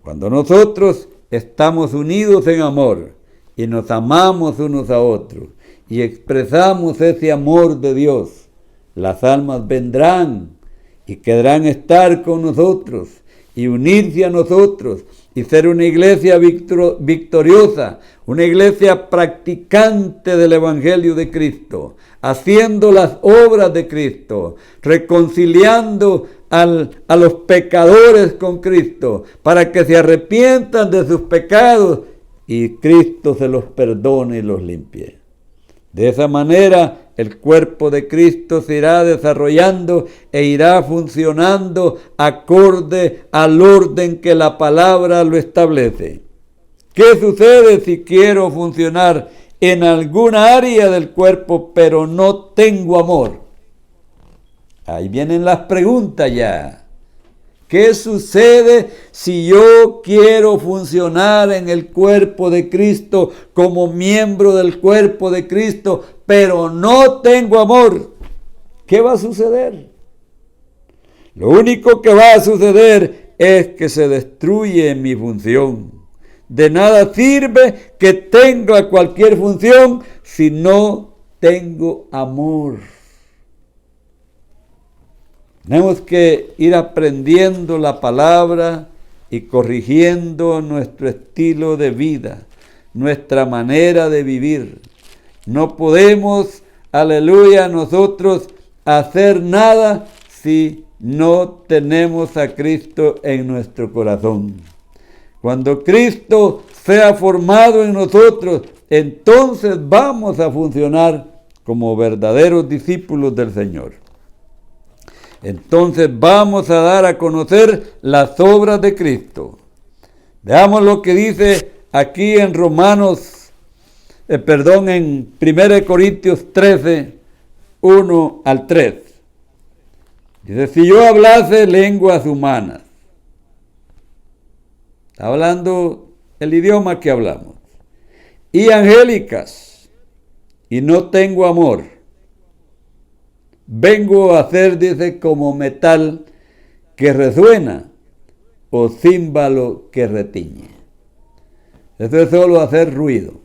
Cuando nosotros estamos unidos en amor y nos amamos unos a otros y expresamos ese amor de Dios, las almas vendrán y querrán estar con nosotros y unirse a nosotros y ser una iglesia victoriosa, una iglesia practicante del Evangelio de Cristo, haciendo las obras de Cristo, reconciliando a los pecadores con Cristo, para que se arrepientan de sus pecados y Cristo se los perdone y los limpie. De esa manera, el cuerpo de Cristo se irá desarrollando e irá funcionando acorde al orden que la palabra lo establece. ¿Qué sucede si quiero funcionar en alguna área del cuerpo, pero no tengo amor? Ahí vienen las preguntas ya. ¿Qué sucede si yo quiero funcionar en el cuerpo de Cristo como miembro del cuerpo de Cristo, pero no tengo amor? ¿Qué va a suceder? Lo único que va a suceder es que se destruye mi función. De nada sirve que tenga cualquier función si no tengo amor. Tenemos que ir aprendiendo la palabra y corrigiendo nuestro estilo de vida, nuestra manera de vivir. No podemos, aleluya, nosotros hacer nada si no tenemos a Cristo en nuestro corazón. Cuando Cristo sea formado en nosotros, entonces vamos a funcionar como verdaderos discípulos del Señor. Entonces vamos a dar a conocer las obras de Cristo. Veamos lo que dice aquí en en 1 Corintios 13, 1 al 3. Dice, si yo hablase lenguas humanas, está hablando el idioma que hablamos, y angélicas, y no tengo amor, vengo a ser, dice, como metal que resuena o címbalo que retiñe. Eso es solo hacer ruido.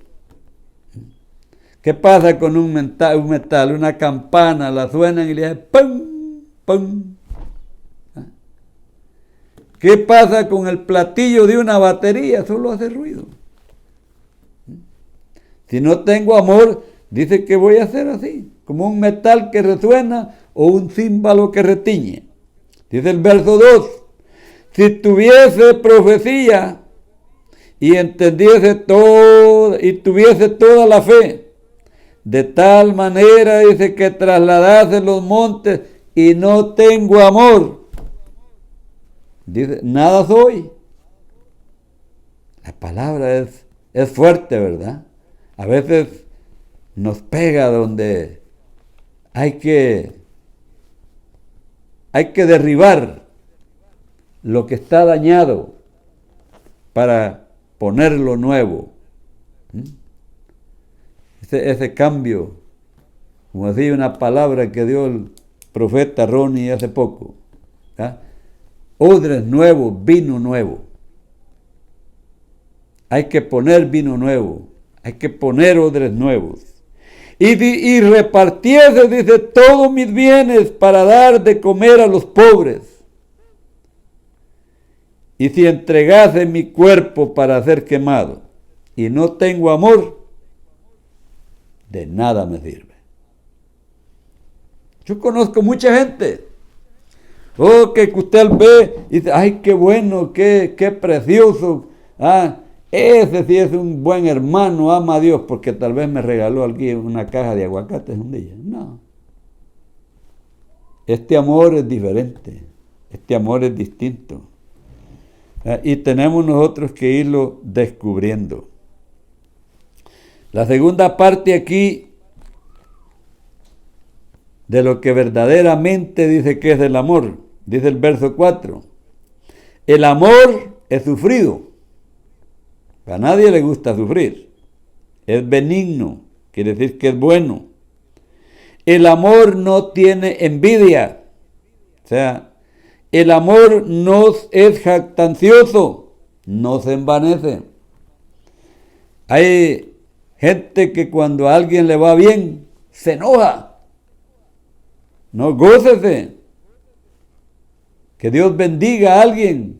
¿Qué pasa con un metal? Una campana, la suenan y le hacen ¡pum! ¡Pum! ¿Qué pasa con el platillo de una batería? Solo hace ruido. Si no tengo amor, dice que voy a hacer así, como un metal que resuena o un címbalo que retiñe. Dice el verso 2, si tuviese profecía y entendiese todo y tuviese toda la fe, de tal manera, dice, que trasladase los montes y no tengo amor, dice, nada soy. La palabra es fuerte, ¿verdad? A veces nos pega donde hay que derribar lo que está dañado para ponerlo nuevo. Ese cambio, como decía una palabra que dio el profeta Ronnie hace poco, ¿verdad? Odres nuevos, vino nuevo. Hay que poner vino nuevo, hay que poner odres nuevos. Y repartiese, dice, todos mis bienes para dar de comer a los pobres. Y si entregase mi cuerpo para ser quemado y no tengo amor, de nada me sirve. Yo conozco mucha gente, que usted ve y dice, ay, qué bueno, qué precioso, ese sí es un buen hermano, ama a Dios, porque tal vez me regaló aquí una caja de aguacates un día. No. Este amor es diferente, este amor es distinto. Y tenemos nosotros que irlo descubriendo. La segunda parte aquí de lo que verdaderamente dice que es el amor, dice el verso 4. El amor es sufrido. A nadie le gusta sufrir. es benigno, quiere decir que es bueno. El amor no tiene envidia, o sea, el amor no es jactancioso, no se envanece. Hay gente que cuando a alguien le va bien, se enoja. No, gócese. Que Dios bendiga a alguien.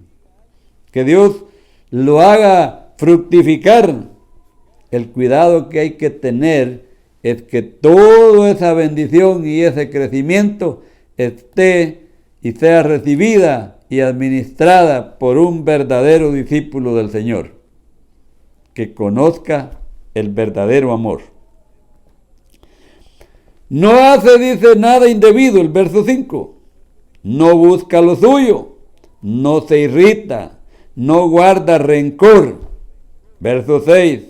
Que Dios lo haga fructificar. El cuidado que hay que tener es que toda esa bendición y ese crecimiento esté y sea recibida y administrada por un verdadero discípulo del Señor, que conozca el verdadero amor. No hace, dice, nada indebido, el verso 5. No busca lo suyo, no se irrita, no guarda rencor. Verso 6.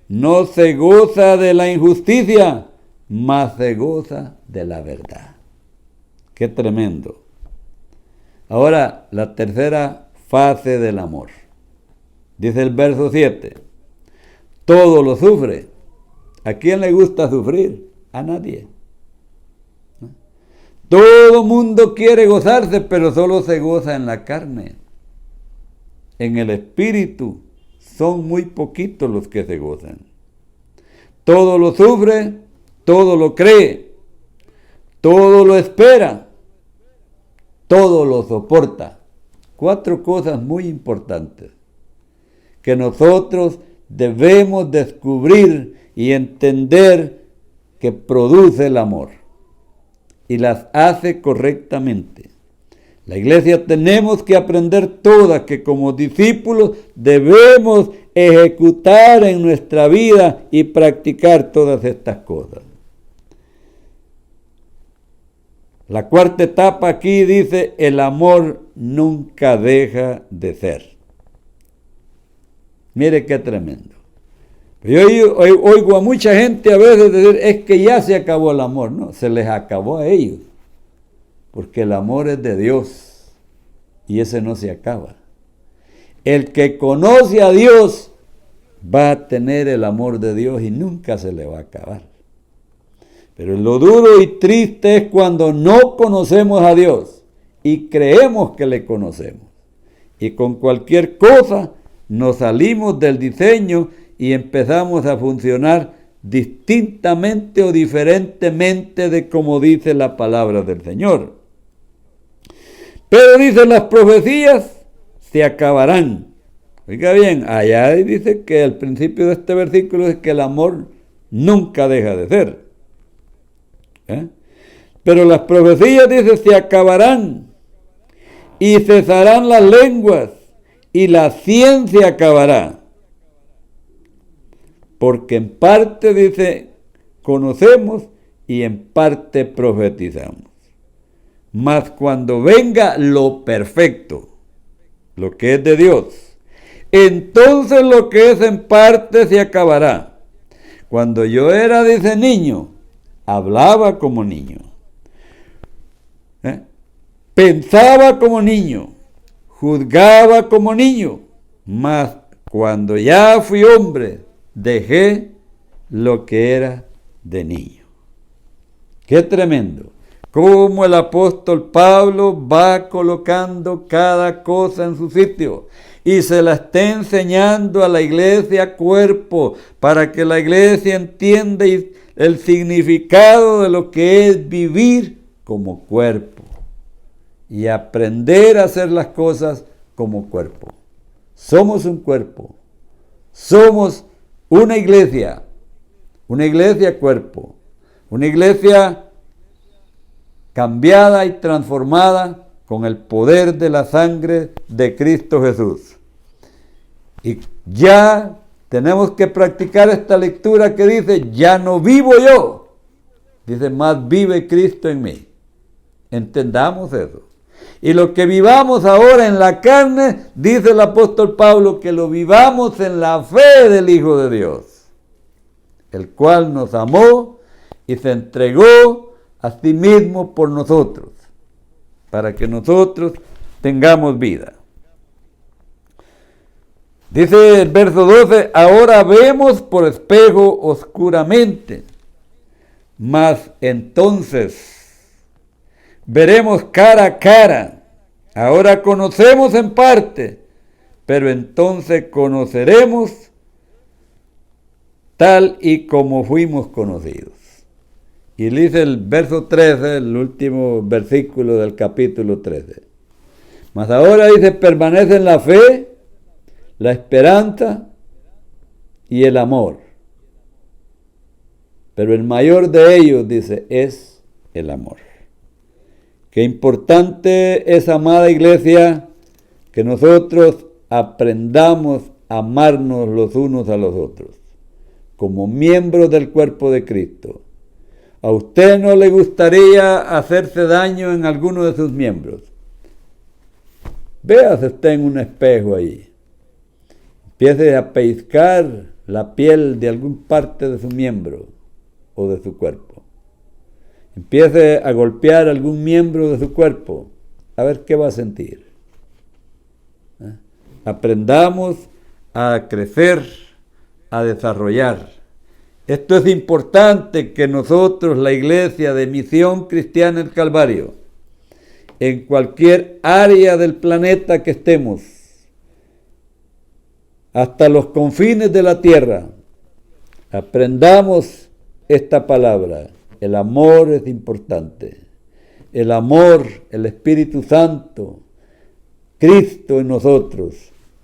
No se goza de la injusticia, mas se goza de la verdad. Qué tremendo. Ahora, la tercera fase del amor. Dice el verso 7. Todo lo sufre. ¿A quién le gusta sufrir? A nadie. Todo mundo quiere gozarse, pero solo se goza en la carne. En el espíritu son muy poquitos los que se gozan. Todo lo sufre, todo lo cree, todo lo espera, todo lo soporta. 4 cosas muy importantes que nosotros debemos descubrir y entender que produce el amor y las hace correctamente. La iglesia tenemos que aprender todas que como discípulos debemos ejecutar en nuestra vida y practicar todas estas cosas. La cuarta etapa aquí dice, el amor nunca deja de ser. Mire qué tremendo. Yo oigo a mucha gente a veces decir, es que ya se acabó el amor. No, se les acabó a ellos. Porque el amor es de Dios y ese no se acaba. El que conoce a Dios va a tener el amor de Dios y nunca se le va a acabar. Pero lo duro y triste es cuando no conocemos a Dios y creemos que le conocemos. Y con cualquier cosa nos salimos del diseño y empezamos a funcionar distintamente o diferentemente de como dice la palabra del Señor. Pero dice, las profecías se acabarán. Oiga bien, allá dice que al principio de este versículo es que el amor nunca deja de ser. Pero las profecías, dice, se acabarán y cesarán las lenguas y la ciencia acabará. Porque en parte, dice, conocemos y en parte profetizamos. Mas cuando venga lo perfecto, lo que es de Dios, entonces lo que es en parte se acabará. Cuando yo era, dice, niño, hablaba como niño, pensaba como niño, juzgaba como niño, mas cuando ya fui hombre, dejé lo que era de niño. ¡Qué tremendo! Cómo el apóstol Pablo va colocando cada cosa en su sitio y se la está enseñando a la iglesia cuerpo para que la iglesia entienda el significado de lo que es vivir como cuerpo y aprender a hacer las cosas como cuerpo. Somos un cuerpo, somos una iglesia cuerpo, una iglesia cambiada y transformada con el poder de la sangre de Cristo Jesús. Y ya tenemos que practicar esta lectura que dice, ya no vivo yo, dice, más vive Cristo en mí. Entendamos eso. Y lo que vivamos ahora en la carne, dice el apóstol Pablo, que lo vivamos en la fe del Hijo de Dios, el cual nos amó y se entregó a sí mismo por nosotros, para que nosotros tengamos vida. Dice el verso 12, ahora vemos por espejo oscuramente, mas entonces veremos cara a cara. Ahora conocemos en parte, pero entonces conoceremos tal y como fuimos conocidos. Y dice el verso 13, el último versículo del capítulo 13. Mas ahora dice, permanecen la fe, la esperanza y el amor. Pero el mayor de ellos, dice, es el amor. Qué importante es, amada iglesia, que nosotros aprendamos a amarnos los unos a los otros, como miembros del cuerpo de Cristo. ¿A usted no le gustaría hacerse daño en alguno de sus miembros? Véase usted en un espejo ahí. Empiece a pellizcar la piel de alguna parte de su miembro o de su cuerpo. Empiece a golpear algún miembro de su cuerpo, a ver qué va a sentir. Aprendamos a crecer, a desarrollar. Esto es importante que nosotros, la Iglesia de Misión Cristiana del Calvario, en cualquier área del planeta que estemos, hasta los confines de la tierra, aprendamos esta palabra. El amor es importante. El amor, el Espíritu Santo, Cristo en nosotros,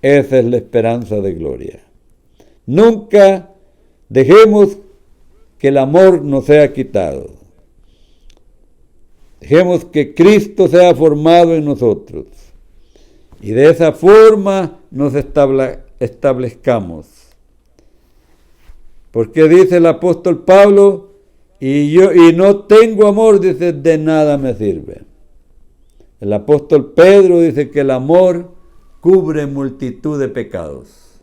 esa es la esperanza de gloria. Nunca dejemos que el amor nos sea quitado. Dejemos que Cristo sea formado en nosotros. Y de esa forma nos establezcamos. Porque dice el apóstol Pablo, y no tengo amor, dice, de nada me sirve. El apóstol Pedro dice que el amor cubre multitud de pecados.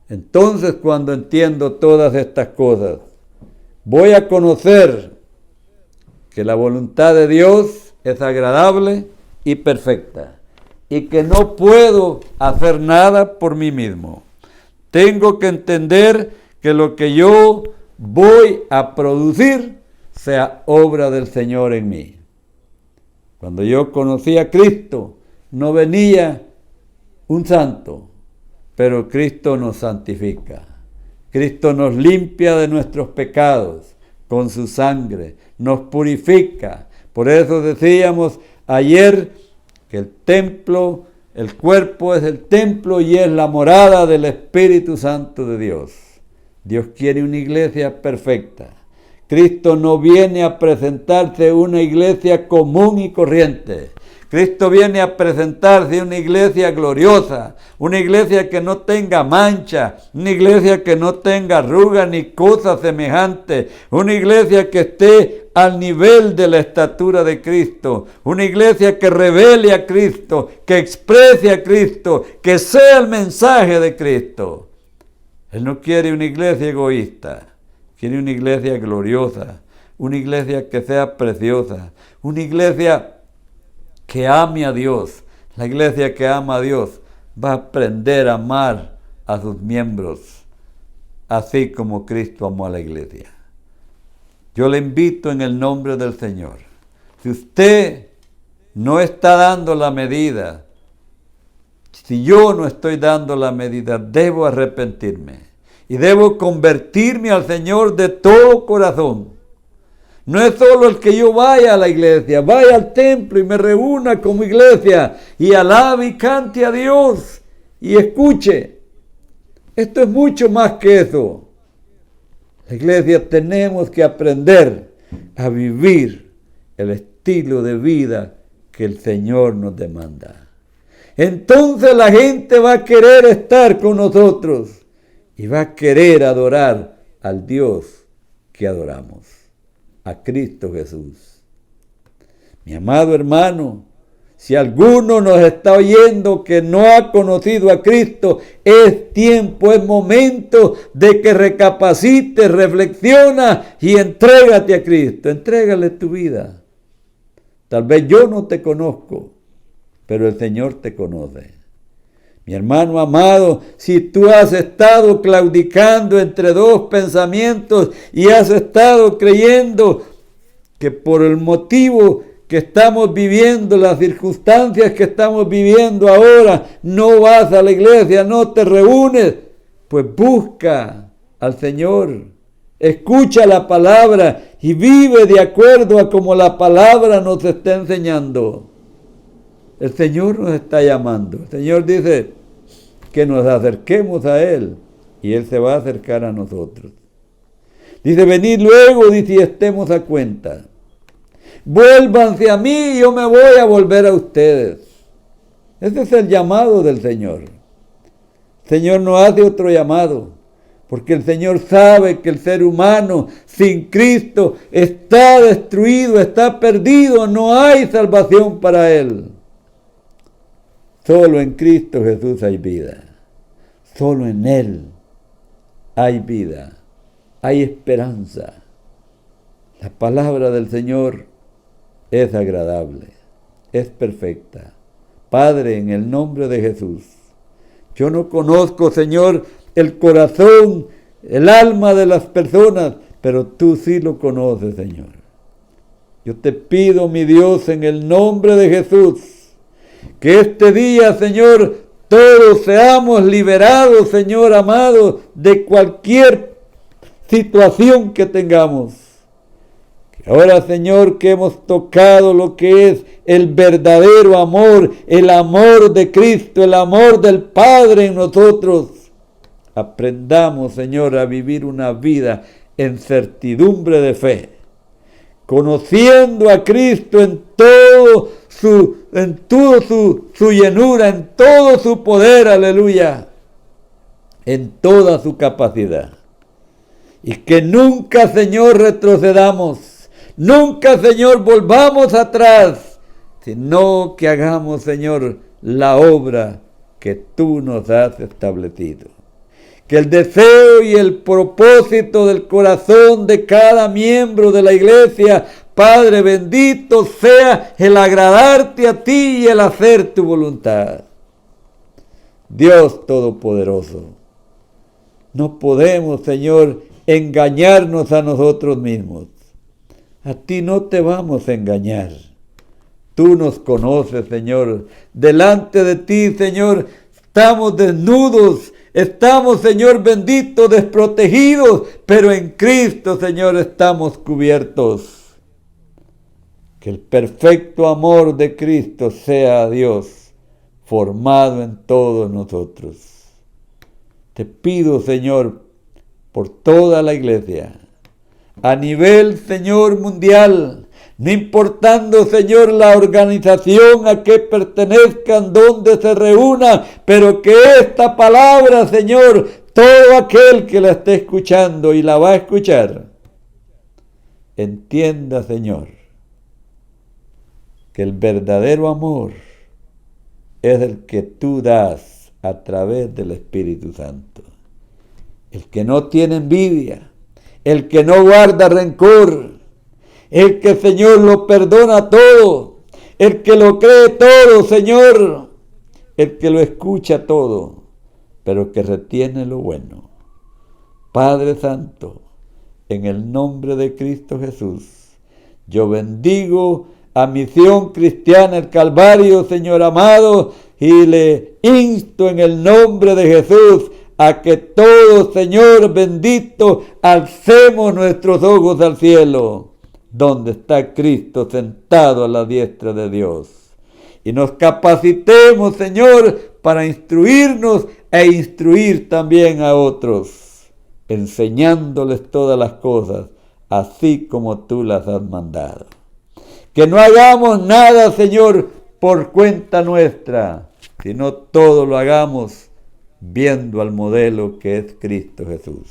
Entonces, cuando entiendo todas estas cosas, voy a conocer que la voluntad de Dios es agradable y perfecta, y que no puedo hacer nada por mí mismo. Tengo que entender que lo que yo voy a producir sea obra del Señor en mí. Cuando yo conocí a Cristo, no venía un santo, pero Cristo nos santifica. Cristo nos limpia de nuestros pecados con su sangre, nos purifica. Por eso decíamos ayer que el templo, el cuerpo es el templo y es la morada del Espíritu Santo de Dios. Dios quiere una iglesia perfecta. Cristo no viene a presentarse una iglesia común y corriente. Cristo viene a presentarse una iglesia gloriosa, una iglesia que no tenga mancha, una iglesia que no tenga arruga ni cosa semejante, una iglesia que esté al nivel de la estatura de Cristo, una iglesia que revele a Cristo, que exprese a Cristo, que sea el mensaje de Cristo. Él no quiere una iglesia egoísta, quiere una iglesia gloriosa, una iglesia que sea preciosa, una iglesia que ame a Dios. La iglesia que ama a Dios va a aprender a amar a sus miembros, así como Cristo amó a la iglesia. Yo le invito en el nombre del Señor. Si usted no está dando la medida, si yo no estoy dando la medida, debo arrepentirme y debo convertirme al Señor de todo corazón. No es solo el que yo vaya a la iglesia, vaya al templo y me reúna como iglesia y alabe y cante a Dios y escuche. Esto es mucho más que eso. La iglesia tenemos que aprender a vivir el estilo de vida que el Señor nos demanda. Entonces la gente va a querer estar con nosotros y va a querer adorar al Dios que adoramos, a Cristo Jesús. Mi amado hermano, si alguno nos está oyendo que no ha conocido a Cristo, es tiempo, es momento de que recapacites, reflexiona y entrégate a Cristo. Entrégale tu vida. Tal vez yo no te conozco, pero el Señor te conoce. Mi hermano amado, si tú has estado claudicando entre dos pensamientos y has estado creyendo que por el motivo que estamos viviendo, las circunstancias que estamos viviendo ahora, no vas a la iglesia, no te reúnes, pues busca al Señor, escucha la palabra y vive de acuerdo a como la palabra nos está enseñando. El Señor nos está llamando. El Señor dice que nos acerquemos a Él y Él se va a acercar a nosotros. Dice, venid luego, dice, y estemos a cuenta. Vuélvanse a mí y yo me voy a volver a ustedes. Ese es el llamado del Señor. El Señor no hace otro llamado, porque el Señor sabe que el ser humano sin Cristo está destruido, está perdido, no hay salvación para él. Solo en Cristo Jesús hay vida. Solo en Él hay vida, hay esperanza. La palabra del Señor es agradable, es perfecta. Padre, en el nombre de Jesús, yo no conozco, Señor, el corazón, el alma de las personas, pero tú sí lo conoces, Señor. Yo te pido, mi Dios, en el nombre de Jesús, que este día, Señor, todos seamos liberados, Señor amado, de cualquier situación que tengamos. Ahora, Señor, que hemos tocado lo que es el verdadero amor, el amor de Cristo, el amor del Padre en nosotros, aprendamos, Señor, a vivir una vida en certidumbre de fe, conociendo a Cristo en todo su llenura, en todo su poder, aleluya, en toda su capacidad. Y que nunca, Señor, retrocedamos. Nunca, Señor, volvamos atrás, sino que hagamos, Señor, la obra que tú nos has establecido. Que el deseo y el propósito del corazón de cada miembro de la iglesia, Padre bendito, sea el agradarte a ti y el hacer tu voluntad. Dios Todopoderoso, no podemos, Señor, engañarnos a nosotros mismos. A ti no te vamos a engañar. Tú nos conoces, Señor. Delante de ti, Señor, estamos desnudos. Estamos, Señor bendito, desprotegidos. Pero en Cristo, Señor, estamos cubiertos. Que el perfecto amor de Cristo sea, Dios, formado en todos nosotros. Te pido, Señor, por toda la iglesia, a nivel, Señor, mundial, no importando, Señor, la organización a que pertenezcan, donde se reúnan, pero que esta palabra, Señor, todo aquel que la esté escuchando y la va a escuchar, entienda, Señor, que el verdadero amor es el que tú das a través del Espíritu Santo. El que no tiene envidia, el que no guarda rencor, el que, Señor, lo perdona todo, el que lo cree todo, Señor, el que lo escucha todo, pero que retiene lo bueno. Padre Santo, en el nombre de Cristo Jesús, yo bendigo a Misión Cristiana el Calvario, Señor amado, y le insto en el nombre de Jesús a que todos, Señor bendito, alcemos nuestros ojos al cielo, donde está Cristo sentado a la diestra de Dios. Y nos capacitemos, Señor, para instruirnos e instruir también a otros, enseñándoles todas las cosas, así como tú las has mandado. Que no hagamos nada, Señor, por cuenta nuestra, sino todo lo hagamos viendo al modelo que es Cristo Jesús.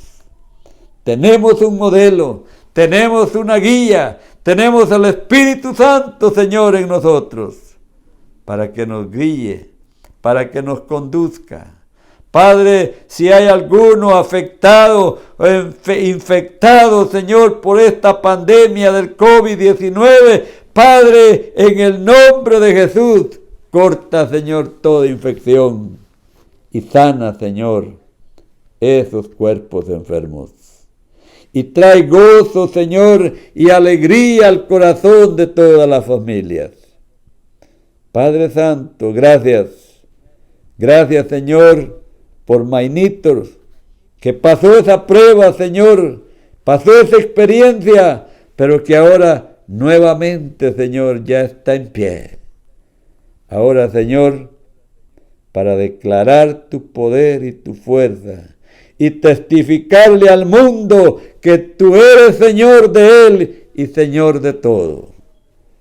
Tenemos un modelo, tenemos una guía, tenemos al Espíritu Santo, Señor, en nosotros, para que nos guíe, para que nos conduzca. Padre, si hay alguno afectado o infectado, Señor, por esta pandemia del COVID-19, Padre, en el nombre de Jesús, corta, Señor, toda infección. y sana, Señor, esos cuerpos enfermos. Y trae gozo, Señor, y alegría al corazón de todas las familias. Padre Santo, gracias. Gracias, Señor, por Mainitos, que pasó esa prueba, Señor, pasó esa experiencia, pero que ahora nuevamente, Señor, ya está en pie. Ahora, Señor, para declarar tu poder y tu fuerza y testificarle al mundo que tú eres Señor de él y Señor de todo.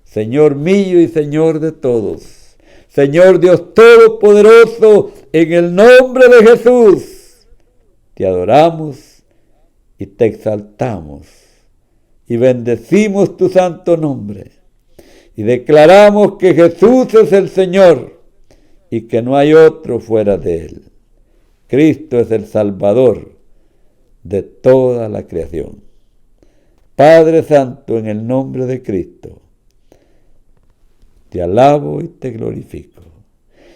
Señor mío y Señor de todos. Señor Dios Todopoderoso, en el nombre de Jesús, te adoramos y te exaltamos y bendecimos tu santo nombre y declaramos que Jesús es el Señor y que no hay otro fuera de él. Cristo es el Salvador de toda la creación. Padre Santo, en el nombre de Cristo, te alabo y te glorifico.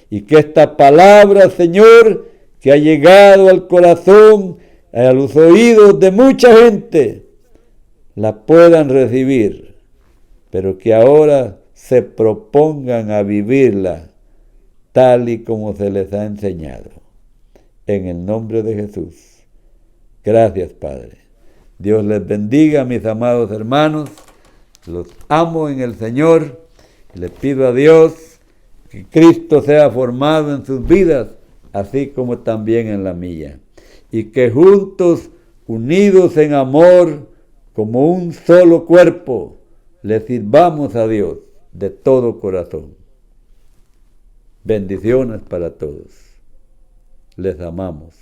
Y que esta palabra, Señor, que ha llegado al corazón, a los oídos de mucha gente, la puedan recibir, pero que ahora se propongan a vivirla tal y como se les ha enseñado. En el nombre de Jesús. Gracias, Padre. Dios les bendiga, mis amados hermanos. Los amo en el Señor. Les pido a Dios que Cristo sea formado en sus vidas, así como también en la mía. Y que juntos, unidos en amor, como un solo cuerpo, le sirvamos a Dios de todo corazón. Bendiciones para todos. Les amamos.